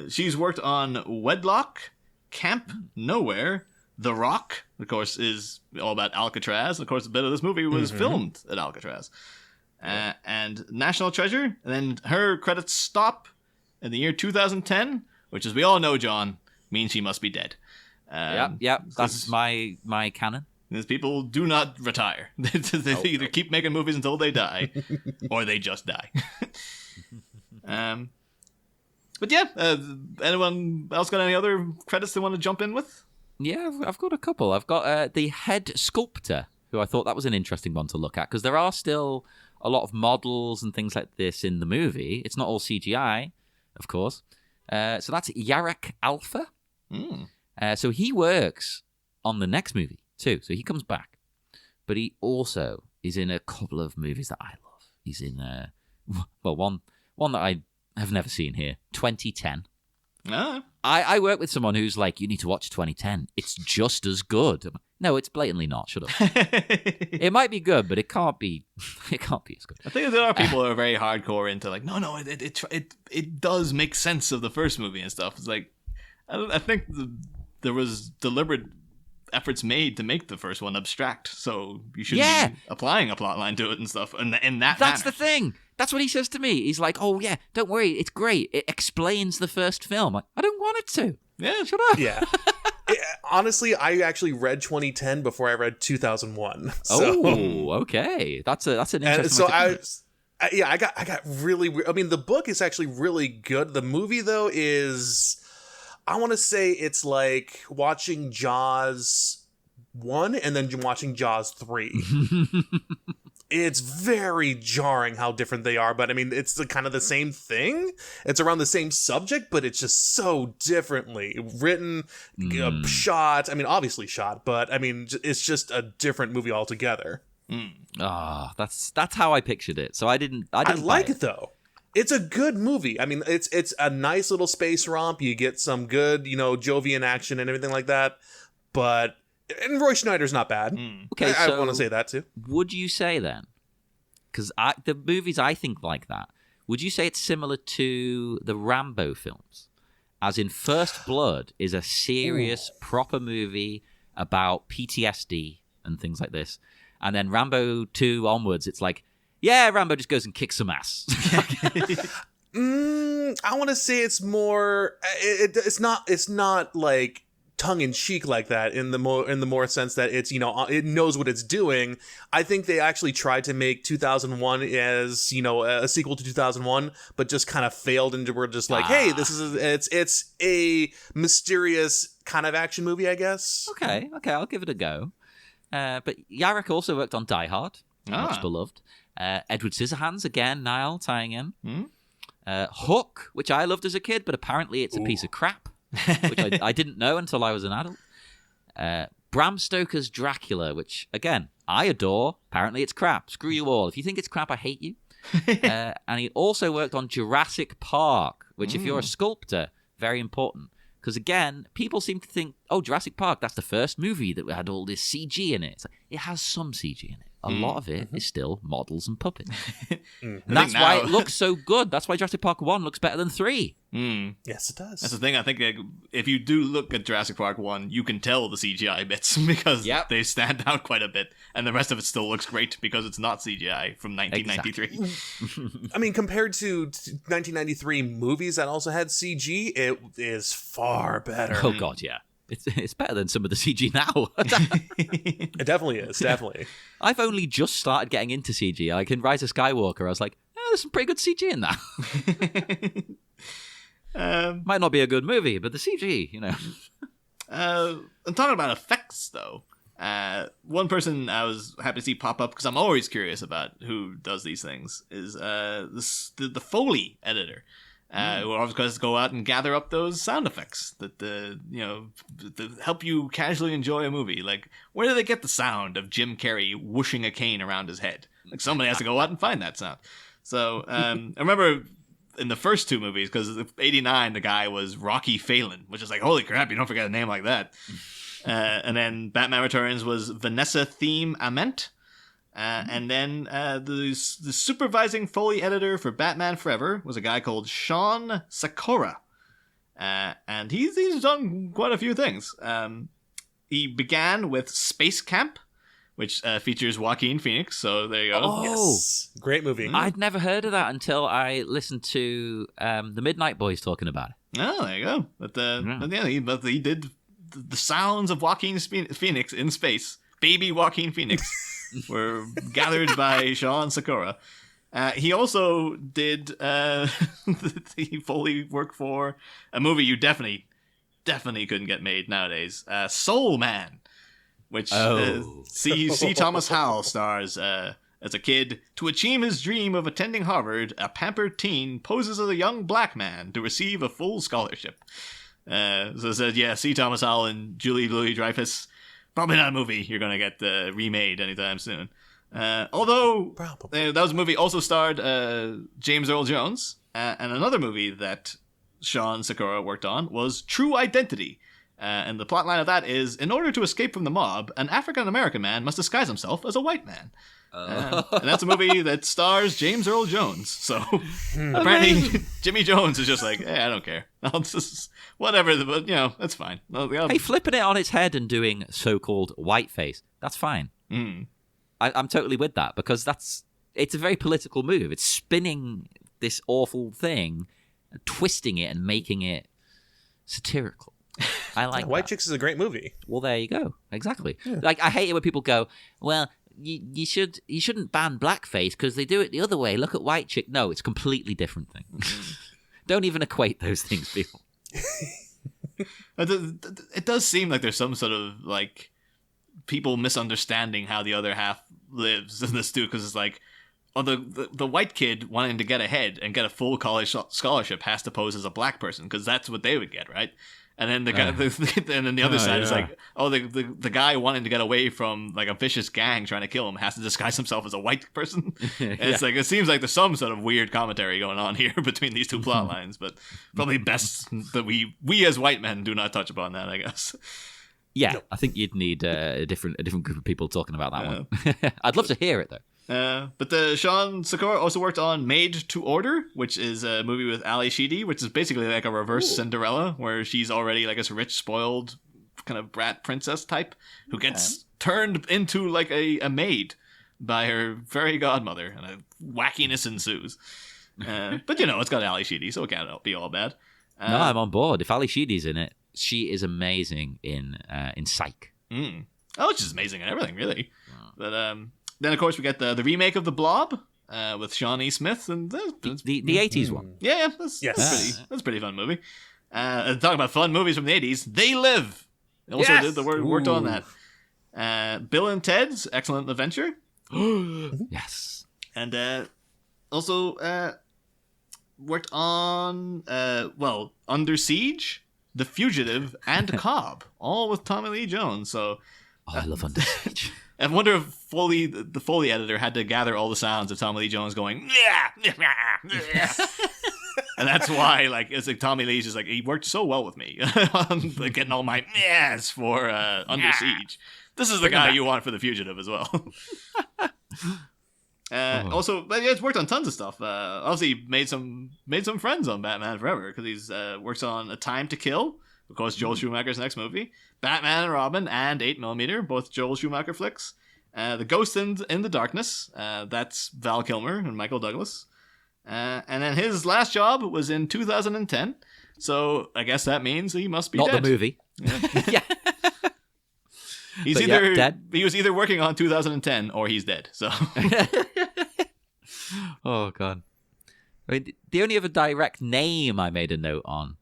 She's worked on Wedlock, Camp Nowhere, The Rock, of course, is all about Alcatraz. Of course, a bit of this movie was filmed at Alcatraz. And National Treasure, and then her credits stop in the year 2010, which, as we all know, John, means she must be dead. Yeah, that's my canon. These people do not retire. They either keep making movies until they die, or they just die. But yeah, anyone else got any other credits they want to jump in with? Yeah, I've got a couple. I've got the head sculptor, who I thought that was an interesting one to look at, because there are still a lot of models and things like this in the movie. It's not all CGI, of course. So that's Yarek Alpha. So he works on the next movie, too. So he comes back. But he also is in a couple of movies that I love. He's in, one that I have never seen here, 2010. Ah. I work with someone who's like, you need to watch 2010. It's just as good. No, it's blatantly not. Shut up. It might be good, but it can't be. It can't be as good. I think there are people who are very hardcore into like, no, it does make sense of the first movie and stuff. It's like, I think there was deliberate efforts made to make the first one abstract, so you should be applying a plot line to it and stuff. And in that, that's manner. the thing. That's what he says to me. He's like, "Oh yeah, don't worry, it's great. It explains the first film." I don't want it to. Yeah, Shut up. Yeah. Honestly, I actually read 2010 before I read 2001. So. Oh, okay. That's an interesting. And so way to I got really. I mean, the book is actually really good. The movie though is, I want to say it's like watching Jaws 1 and then watching Jaws 3. It's very jarring how different they are, but I mean, it's kind of the same thing. It's around the same subject, but it's just so differently written, shot. I mean, obviously shot, but I mean, it's just a different movie altogether. that's how I pictured it. So I didn't like it though. It's a good movie. I mean, it's a nice little space romp. You get some good, Jovian action and everything like that. And Roy Schneider's not bad. Okay, I so want to say that too. Would you say then, because the movies I think like that, would you say it's similar to the Rambo films? As in First Blood is a serious, proper movie about PTSD and things like this. And then Rambo 2 onwards, it's like, yeah, Rambo just goes and kicks some ass. I want to say it's more. It's not like tongue-in-cheek like that in the more sense that it's it knows what it's doing. I think they actually tried to make 2001 as a sequel to 2001, but just kind of failed, and we're just like, hey, this is it's a mysterious kind of action movie, I guess. Okay, I'll give it a go. But Yarek also worked on Die Hard, much beloved. Edward Scissorhands again, Niall tying in. Hook, which I loved as a kid, but apparently it's a piece of crap. Which I didn't know until I was an adult. Bram Stoker's Dracula, which, again, I adore. Apparently it's crap. Screw you all. If you think it's crap, I hate you. And he also worked on Jurassic Park, which, if you're a sculptor, very important. Because, again, people seem to think, oh, Jurassic Park, that's the first movie that had all this CG in it. It's like, it has some CG in it. A lot of it is still models and puppets. And that's why it looks so good. That's why Jurassic Park 1 looks better than 3. Yes, it does. That's the thing. I think if you do look at Jurassic Park 1, you can tell the CGI bits because they stand out quite a bit, and the rest of it still looks great because it's not CGI from 1993. Exactly. I mean, compared to 1993 movies that also had CG, it is far better. Oh, God, yeah. It's better than some of the CG now. It definitely is, definitely. I've only just started getting into CG. Like in Rise of Skywalker, I was like, there's some pretty good CG in that. Might not be a good movie, but the CG, I'm talking about effects, though. One person I was happy to see pop up, because I'm always curious about who does these things, is the Foley editor. Who always go out and gather up those sound effects that to help you casually enjoy a movie. Like, where do they get the sound of Jim Carrey whooshing a cane around his head? Like, somebody has to go out and find that sound. So I remember in the first two movies, because '89 the guy was Rocky Phelan, which is like, holy crap, you don't forget a name like that. And then Batman Returns was Vanessa Theme Ament. And then the supervising Foley editor for Batman Forever was a guy called Sean Sakura. And he's done quite a few things. He began with Space Camp, which features Joaquin Phoenix. So there you go. Oh, yes. Great movie. I'd never heard of that until I listened to the Midnight Boys talking about it. Oh, there you go. But he did the sounds of Joaquin Phoenix in space. Baby Joaquin Phoenix. Were gathered by Sean Sakura. He also did the Foley work for a movie you definitely couldn't get made nowadays. Soul Man, which C. Thomas Howell stars as a kid. To achieve his dream of attending Harvard, a pampered teen poses as a young black man to receive a full scholarship. So it says, C. Thomas Howell and Julie Louis-Dreyfus. Probably not a movie you're going to get remade anytime soon. Although, that was a movie also starred James Earl Jones, and another movie that Sean Sakura worked on was True Identity. And the plotline of that is, in order to escape from the mob, an African-American man must disguise himself as a white man. And that's a movie that stars James Earl Jones. So apparently Jimmy Jones is just like, hey, I don't care. I'll just, whatever, but, that's fine. Hey, flipping it on its head and doing so-called whiteface, that's fine. I'm totally with that, because it's a very political move. It's spinning this awful thing, twisting it and making it satirical. I like White that. Chicks is a great movie. Well, there you go. Exactly. Yeah. Like, I hate it when people go, well, you shouldn't ban blackface because they do it the other way. Look at White Chick. No, it's a completely different thing. Don't even equate those things, people. It does seem like there's some sort of, like, people misunderstanding how the other half lives in this too, because it's like, the white kid wanting to get ahead and get a full college scholarship has to pose as a black person, because that's what they would get, right? And then the guy, and then the other side is like, the guy wanting to get away from like a vicious gang trying to kill him has to disguise himself as a white person. And it's like, it seems like there's some sort of weird commentary going on here between these two plot lines, but probably best that we as white men do not touch upon that, I guess. Yeah, I think you'd need a different group of people talking about that one. I'd love to hear it though. But Sean Sakura also worked on Made to Order, which is a movie with Ali Sheedy, which is basically like a reverse Cinderella, where she's already like this rich, spoiled kind of brat princess type who gets turned into like a maid by her fairy godmother, and a wackiness ensues. But it's got Ali Sheedy, so it can't be all bad. No, I'm on board. If Ali Sheedy's in it, she is amazing in Psych. Oh, she's amazing in everything, really. But then, of course, we get the remake of The Blob with Sean E. Smith. And the 80s one. Yeah, that's a pretty fun movie. Talking about fun movies from the 80s, They Live. Also did worked on that. Bill and Ted's Excellent Adventure. Yes. And also worked on, Under Siege, The Fugitive, and Cobb, all with Tommy Lee Jones. So, I love Under Siege. I wonder if the Foley editor had to gather all the sounds of Tommy Lee Jones going, and that's why, like, it's like Tommy Lee's just like, he worked so well with me on like, getting all my yes for Under Siege. This is the guy you want for The Fugitive as well. Also, but yeah, it's worked on tons of stuff. Obviously, made some friends on Batman Forever, because he's works on A Time to Kill, of course, Joel Schumacher's next movie, Batman and Robin, and 8mm, both Joel Schumacher flicks. The Ghost in the Darkness, that's Val Kilmer and Michael Douglas. And then his last job was in 2010, so I guess that means he must be not dead. The movie. Yeah. He's dead. He was either working on 2010 or he's dead. So. Oh God. I mean, the only other direct name I made a note on.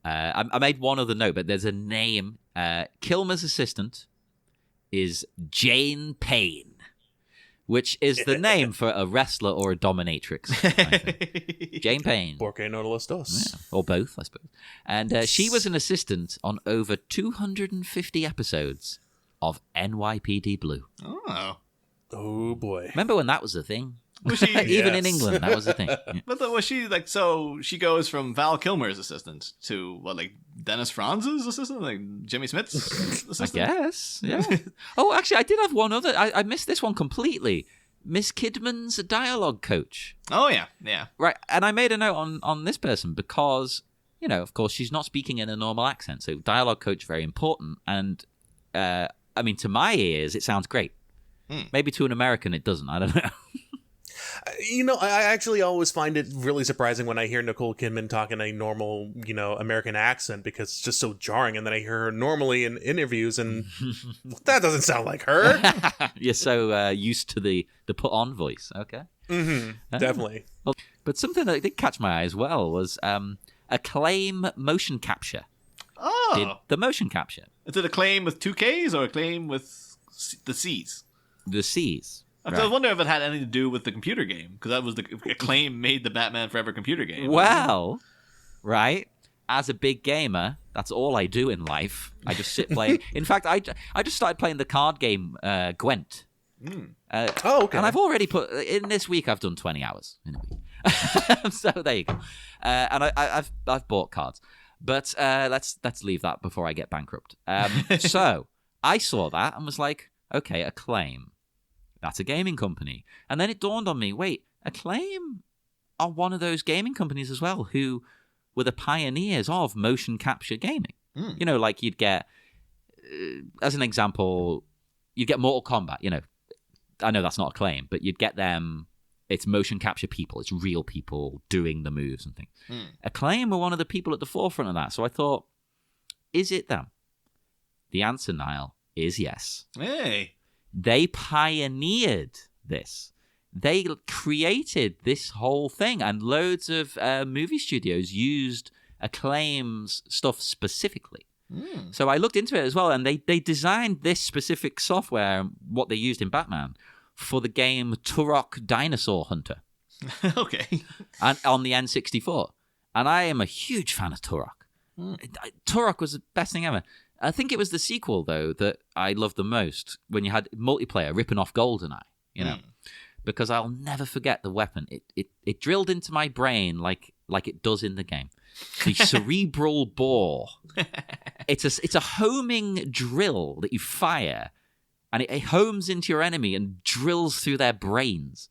I made one other note, but there's a name. Kilmer's assistant is Jane Payne, which is the name for a wrestler or a dominatrix. I think. Jane Payne. Porque no los dos. Yeah, or both, I suppose. And she was an assistant on over 250 episodes of NYPD Blue. Oh boy. Remember when that was a thing? Was she, Even in England, that was the thing. Yeah. But was she like, so she goes from Val Kilmer's assistant to what, like Dennis Franz's assistant, like Jimmy Smith's assistant? I guess, yeah. Oh, actually, I did have one other. I missed this one completely. Miss Kidman's a dialogue coach. Oh yeah. Right, and I made a note on this person because, of course, she's not speaking in a normal accent, so dialogue coach very important. And I mean, to my ears, it sounds great. Maybe to an American, it doesn't. I don't know. I actually always find it really surprising when I hear Nicole Kidman talk in a normal, American accent, because it's just so jarring. And then I hear her normally in interviews, and that doesn't sound like her. You're so used to the put-on voice. Okay. Definitely. Well, but something that did catch my eye as well was Acclaim motion capture. Oh. Did the motion capture. Is it Acclaim with 2 Ks or Acclaim with the Cs? The Cs. I was wondering if it had anything to do with the computer game, because that was the Acclaim made the Batman Forever computer game. Well, right. As a big gamer, that's all I do in life. I just sit playing. In fact, I just started playing the card game Gwent. Okay. And I've already in this week, I've done 20 hours in a week. So there you go. And I've bought cards, but let's leave that before I get bankrupt. So I saw that and was like, okay, Acclaim, that's a gaming company. And then it dawned on me, wait, Acclaim are one of those gaming companies as well who were the pioneers of motion capture gaming. You know, like you'd get, as an example, you'd get Mortal Kombat. You know, I know that's not Acclaim, but you'd get them. It's motion capture people. It's real people doing the moves and things. Acclaim were one of the people at the forefront of that. So I thought, is it them? The answer, Niall, is yes. Hey. They pioneered this. They created this whole thing, and loads of movie studios used Acclaim's stuff specifically. So I looked into it as well, and they designed this specific software, what they used in Batman, for the game Turok Dinosaur Hunter. Okay. And on the N64. And I am a huge fan of Turok. Turok was the best thing ever. I think it was the sequel, though, that I loved the most, when you had multiplayer ripping off GoldenEye, you know. Because I'll never forget the weapon. It drilled into my brain like it does in the game. The cerebral bore. It's a homing drill that you fire, and it homes into your enemy and drills through their brains.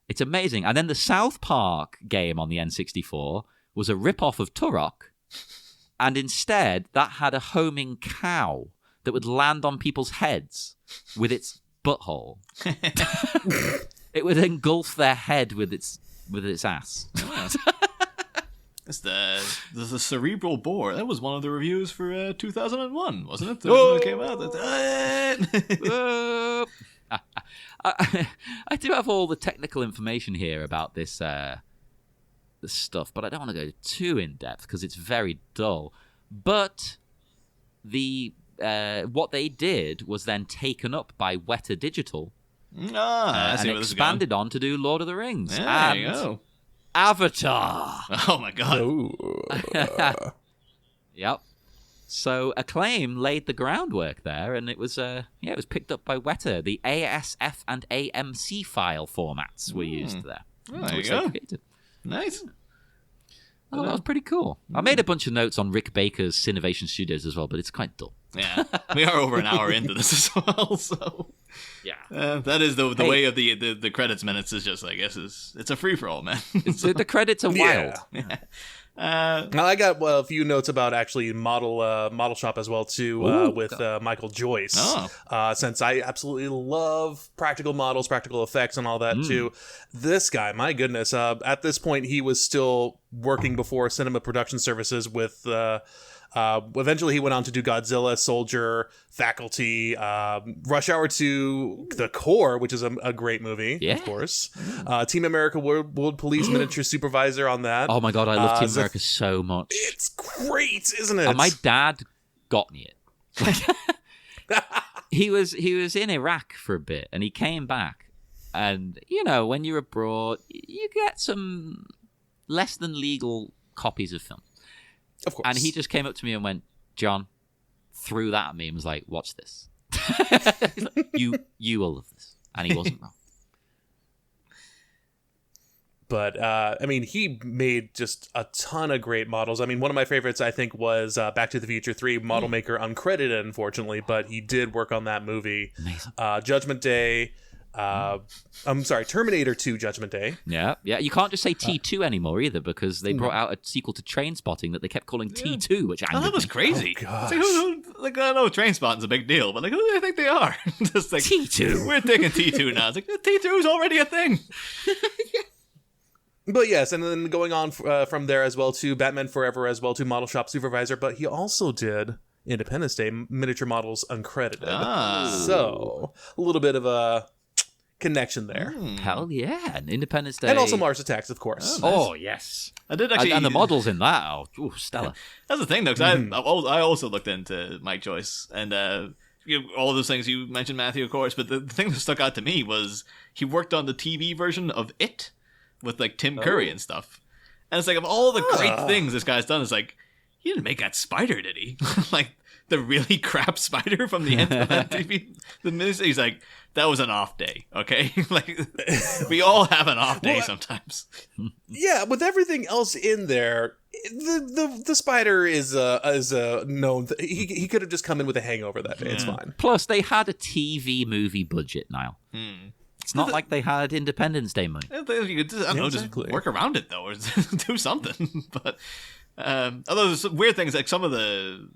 It's amazing. And then the South Park game on the N64 was a rip-off of Turok, and instead that had a homing cow that would land on people's heads with its butthole. It would engulf their head with its ass. It's the cerebral bore. That was one of the reviews for 2001, wasn't it? When it came out. I do have all the technical information here about this stuff, but I don't want to go too in depth because it's very dull. But what they did was then taken up by Weta Digital and expanded on to do Lord of the Rings. Yeah, and there you go. Avatar. Oh my god. Yep. So Acclaim laid the groundwork there, and it was it was picked up by Weta. The ASF and AMC file formats were used there. Oh, there you go. Nice. Oh, that was pretty cool. I made a bunch of notes on Rick Baker's Cinovation Studios as well, but it's quite dull. Yeah, we are over an hour into this as well, so yeah, that is the way of the credits minutes is just, I guess, it's a free for all, man. The credits are wild. Yeah. I got a few notes about actually model shop as well too, with Michael Joyce. Since I absolutely love practical models, practical effects, and all that too. This guy, my goodness, at this point he was still working before Cinema Production Services with. Eventually he went on to do Godzilla, Soldier, Faculty, Rush Hour 2, The Core, which is a great movie, of course. Team America World Police Miniature Supervisor on that. Oh my god, I love Team America so much. It's great, isn't it? And my dad got me it. He was in Iraq for a bit, and he came back. And, you know, when you're abroad, you get some less than legal copies of film. Of course. And he just came up to me and went, John, threw that at me and was like, watch this. You will love this. And he wasn't wrong. But, I mean, he made just a ton of great models. I mean, one of my favorites, I think, was Back to the Future 3, model maker, uncredited, unfortunately, but he did work on that movie. Amazing. Judgment Day. I'm sorry, Terminator 2 Judgment Day. Yeah. You can't just say T2 anymore either, because they brought out a sequel to Trainspotting that they kept calling T2, which that was crazy. Oh, gosh. It's like, I know Trainspotting's a big deal, but like, who do they think they are? Just like, T2. We're taking T2 now. It's like, T2 is already a thing. But yes, and then going on from there as well to Batman Forever as well to Model Shop Supervisor, but he also did Independence Day miniature models uncredited. So a little bit of a connection there. Hell yeah. And Independence Day. And also Mars Attacks, of course. Oh, yes. I did actually. And the models in that, stellar. That's the thing, though, because I also looked into Mike Joyce, and all those things you mentioned, Matthew, of course, but the thing that stuck out to me was he worked on the TV version of It with like Tim Curry and stuff. And it's like, of all the great things this guy's done, it's like, he didn't make that spider, did he? Like the really crap spider from the end of that TV. The minister, he's like, that was an off day, okay? Like we all have an off day sometimes. Yeah, with everything else in there, the spider is a known. He could have just come in with a hangover that day. It's fine. Plus, they had a TV movie budget, Niall. It's not like they had Independence Day money. You could just, I don't know, just work around it though, or do something. But although there's some weird things, like some of the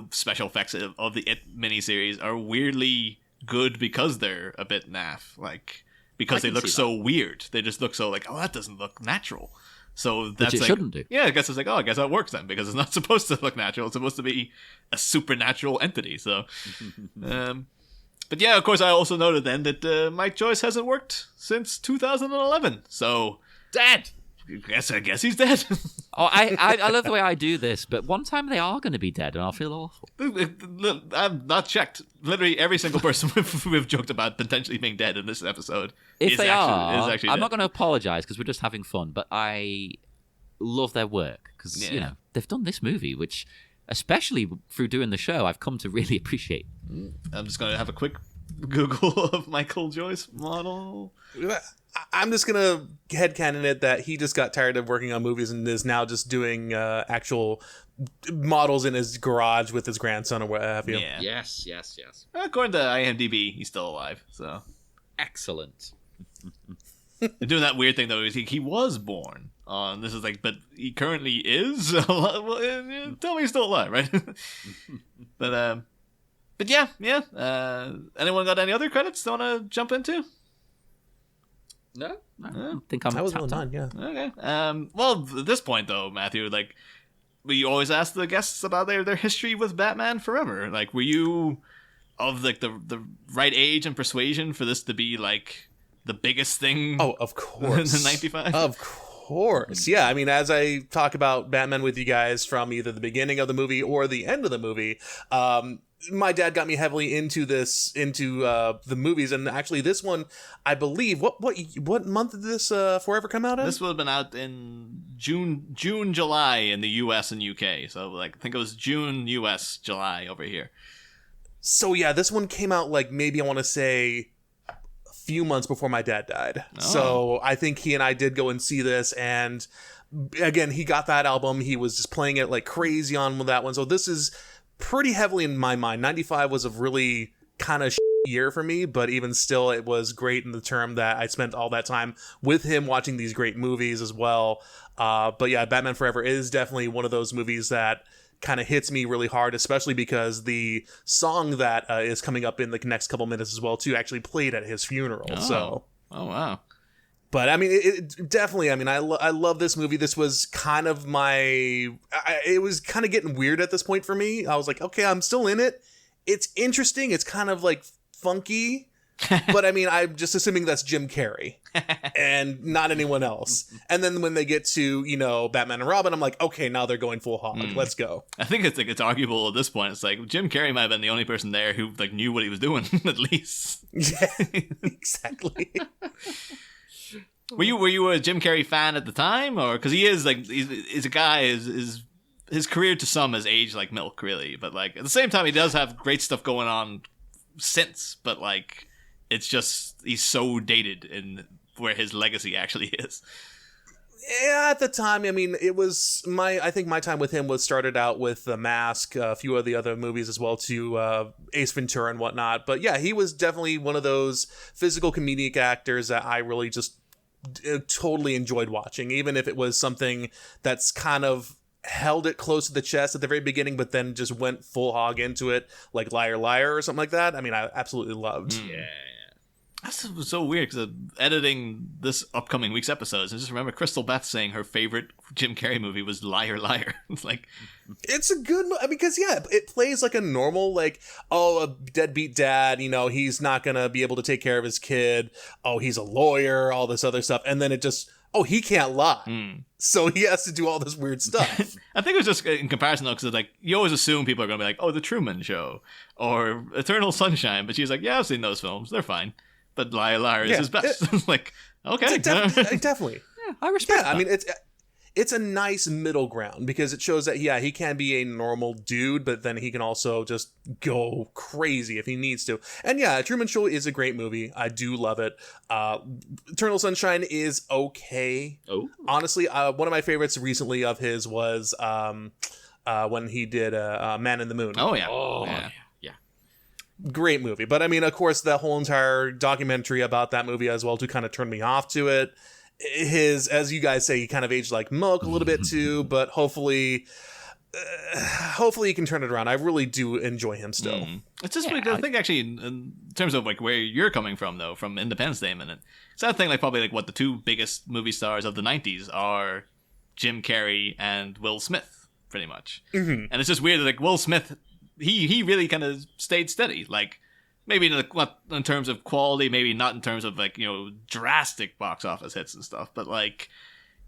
special effects of the It miniseries are weirdly good because they're a bit naff, like because they look so weird. They just look so like, oh, that doesn't look natural. So that's Which it like, shouldn't do. Yeah, I guess it's like, oh, I guess that works then, because it's not supposed to look natural. It's supposed to be a supernatural entity. So, but yeah, of course, I also noted then that Mike Joyce hasn't worked since 2011. So dead. I guess he's dead. Oh, I love the way I do this, but one time they are going to be dead, and I'll feel awful. I've not checked. Literally every single person we've joked about potentially being dead in this episode. If they are, I'm dead. Not going to apologize because we're just having fun. But I love their work because you know they've done this movie, which, especially through doing the show, I've come to really appreciate. I'm just going to have a quick Google of Michael Joyce model. I'm just gonna headcanon it that he just got tired of working on movies and is now just doing actual models in his garage with his grandson or what have you. Yeah. Yes. According to IMDb, he's still alive. So Excellent. they're doing that weird thing though. Is he was born on this is like, but he currently is. Well, tell me he's still alive, right? But yeah. Anyone got any other credits they want to jump into? No, I think I'm I was tapped well out. done, yeah. Okay. Well, at this point though, Matthew, like we always ask the guests about their history with Batman Forever. Like, were you of like the right age and persuasion for this to be like the biggest thing? Oh, of course. In '95. Of course. Yeah, I mean, as I talk about Batman with you guys from either the beginning of the movie or the end of the movie, my dad got me heavily into the movies, and actually this one, I believe, what month did this Forever come out in? This would have been out in June, July in the US and UK. So like I think it was June US, July over here. So yeah, this one came out like maybe I want to say a few months before my dad died. Oh. So I think he and I did go and see this, and again, he got that album. He was just playing it like crazy on that one. So this is pretty heavily in my mind. 95 was a really kind of year for me, but even still, it was great in the term that I spent all that time with him watching these great movies as well. But yeah, Batman Forever is definitely one of those movies that kind of hits me really hard, especially because the song that is coming up in the next couple minutes as well too actually played at his funeral. Oh wow. But I mean, it definitely. I mean, I love this movie. This was kind of it was kind of getting weird at this point for me. I was like, okay, I'm still in it. It's interesting. It's kind of like funky, but I mean, I'm just assuming that's Jim Carrey and not anyone else. And then when they get to Batman and Robin, I'm like, okay, now they're going full hog. Let's go. I think it's arguable at this point. It's like Jim Carrey might have been the only person there who like knew what he was doing at least. Yeah, exactly. Were you a Jim Carrey fan at the time, or because he is like he's a guy his career to some has aged like milk, really, but like at the same time he does have great stuff going on since, but like it's just he's so dated in where his legacy actually is. Yeah, at the time, I mean, it was I think my time with him was started out with The Mask, a few of the other movies as well too, Ace Ventura and whatnot. But yeah, he was definitely one of those physical comedic actors that I really just totally enjoyed watching, even if it was something that's kind of held it close to the chest at the very beginning, but then just went full hog into it, like Liar Liar or something like that. I mean, I absolutely loved. Yeah. That's so weird because editing this upcoming week's episodes, I just remember Crystal Beth saying her favorite Jim Carrey movie was Liar Liar. It's like, it's a good because it plays like a normal like, oh, a deadbeat dad, he's not gonna be able to take care of his kid. Oh, he's a lawyer, all this other stuff, and then it just, oh, he can't lie, so he has to do all this weird stuff. I think it was just in comparison though, because like you always assume people are gonna be like, oh, The Truman Show or Eternal Sunshine, but she's like, yeah, I've seen those films, they're fine. But Liar Liar is his best. Like, okay. Definitely. Yeah, I respect that. I mean, it's a nice middle ground because it shows that, yeah, he can be a normal dude, but then he can also just go crazy if he needs to. And yeah, Truman Show is a great movie. I do love it. Eternal Sunshine is okay. Oh. Honestly, one of my favorites recently of his was when he did Man in the Moon. Oh, yeah. Oh, yeah. Great movie. But I mean, of course, the whole entire documentary about that movie as well to kind of turn me off to it. His, as you guys say, he kind of aged like milk a little bit too, but hopefully he can turn it around. I really do enjoy him still. It's just like, I think actually in terms of like where you're coming from though, from Independence Day a minute. It's that thing like probably like what the two biggest movie stars of the 90s are Jim Carrey and Will Smith, pretty much. And it's just weird that like Will Smith, he really kind of stayed steady. Like maybe not in terms of quality, maybe not in terms of like, you know, drastic box office hits and stuff, but like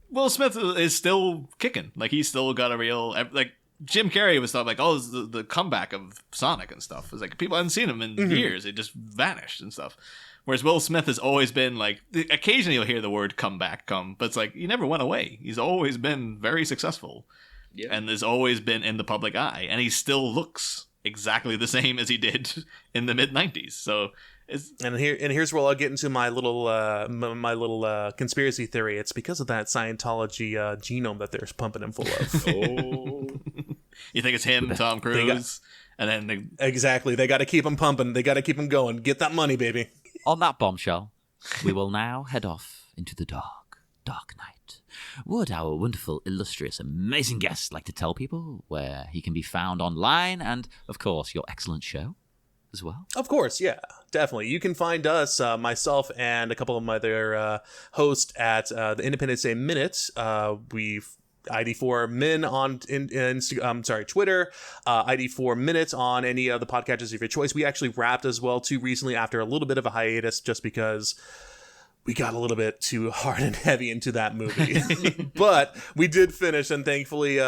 Will Smith is still kicking. Like he's still got a real, like Jim Carrey was thought like, oh, this is the comeback of Sonic and stuff. It's like people hadn't seen him in years. It just vanished and stuff. Whereas Will Smith has always been like, occasionally you'll hear the word comeback come, but it's like he never went away. He's always been very successful. Yeah. And has always been in the public eye, and he still looks exactly the same as he did in the mid-90s. So, here's where I'll get into my little conspiracy theory. It's because of that Scientology genome that they're pumping him full of. Oh, you think it's him, Tom Cruise, and then exactly they got to keep him pumping. They got to keep him going. Get that money, baby. On that bombshell, we will now head off into the dark, dark night. Would our wonderful, illustrious, amazing guest like to tell people where he can be found online and, of course, your excellent show as well? Of course, yeah, definitely. You can find us, myself and a couple of my other hosts at the Independence Day Minute. We've ID4Min on Twitter, ID4Minute on any of the podcatchers of your choice. We actually wrapped as well too recently after a little bit of a hiatus just because we got a little bit too hard and heavy into that movie. But we did finish, and thankfully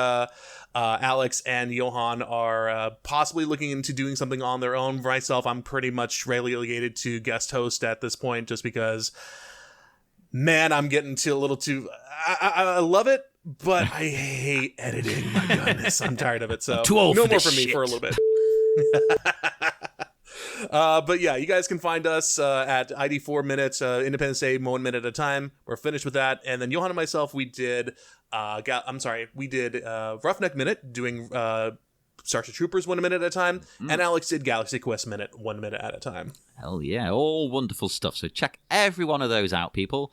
Alex and Johan are possibly looking into doing something on their own. For myself, I'm pretty much relegated to guest host at this point just because, man, I'm getting to a little too... I love it, but I hate editing. My goodness, I'm tired of it. So too old no for more this from me shit. for a little bit. But yeah, you guys can find us at ID4 Minutes, Independence Day, 1 minute at a time. We're finished with that. And then Johan and myself, we did Roughneck Minute, doing Starship Troopers 1 minute at a time. And Alex did Galaxy Quest Minute 1 minute at a time. Hell yeah, all wonderful stuff. So check every one of those out, people.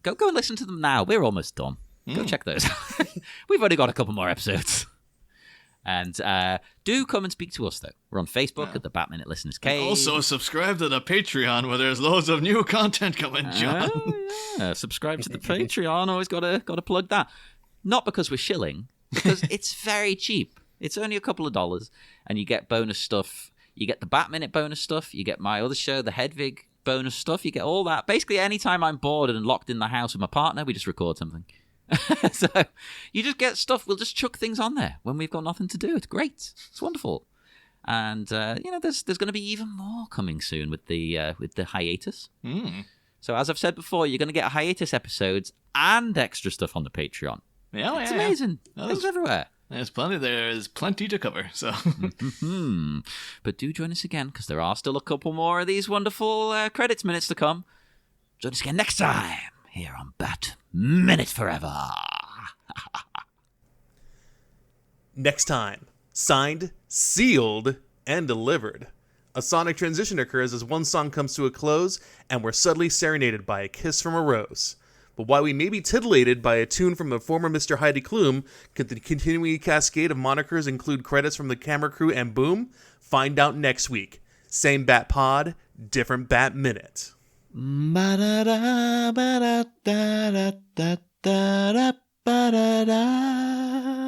Go and listen to them now. We're almost done. Go check those out. We've only got a couple more episodes. And do come and speak to us, though. We're on Facebook at the Batminute Listeners Cave. Also, subscribe to the Patreon where there's loads of new content coming, John. Yeah. Subscribe to the Patreon. Always got to plug that. Not because we're shilling, because it's very cheap. It's only a couple of dollars, and you get bonus stuff. You get the Batminute bonus stuff. You get my other show, the Hedvig bonus stuff. You get all that. Basically, anytime I'm bored and locked in the house with my partner, we just record something. So you just get stuff. We'll just chuck things on there when we've got nothing to do. It's great. It's wonderful. And there's going to be even more coming soon with the hiatus. So as I've said before, you're going to get hiatus episodes and extra stuff on the Patreon. Yeah, it's amazing. It's everywhere. There's plenty to cover. So, But do join us again because there are still a couple more of these wonderful credits minutes to come. Join us again next time here on Bat Minute Forever. Next time, signed, sealed, and delivered. A sonic transition occurs as one song comes to a close, and we're suddenly serenaded by a kiss from a rose. But while we may be titillated by a tune from the former Mr. Heidi Klum, could the continuing cascade of monikers include credits from the camera crew and boom? Find out next week. Same Bat Pod, different Bat Minute. Ba-da-da, ba-da-da-da-da-da-da-da-da-da.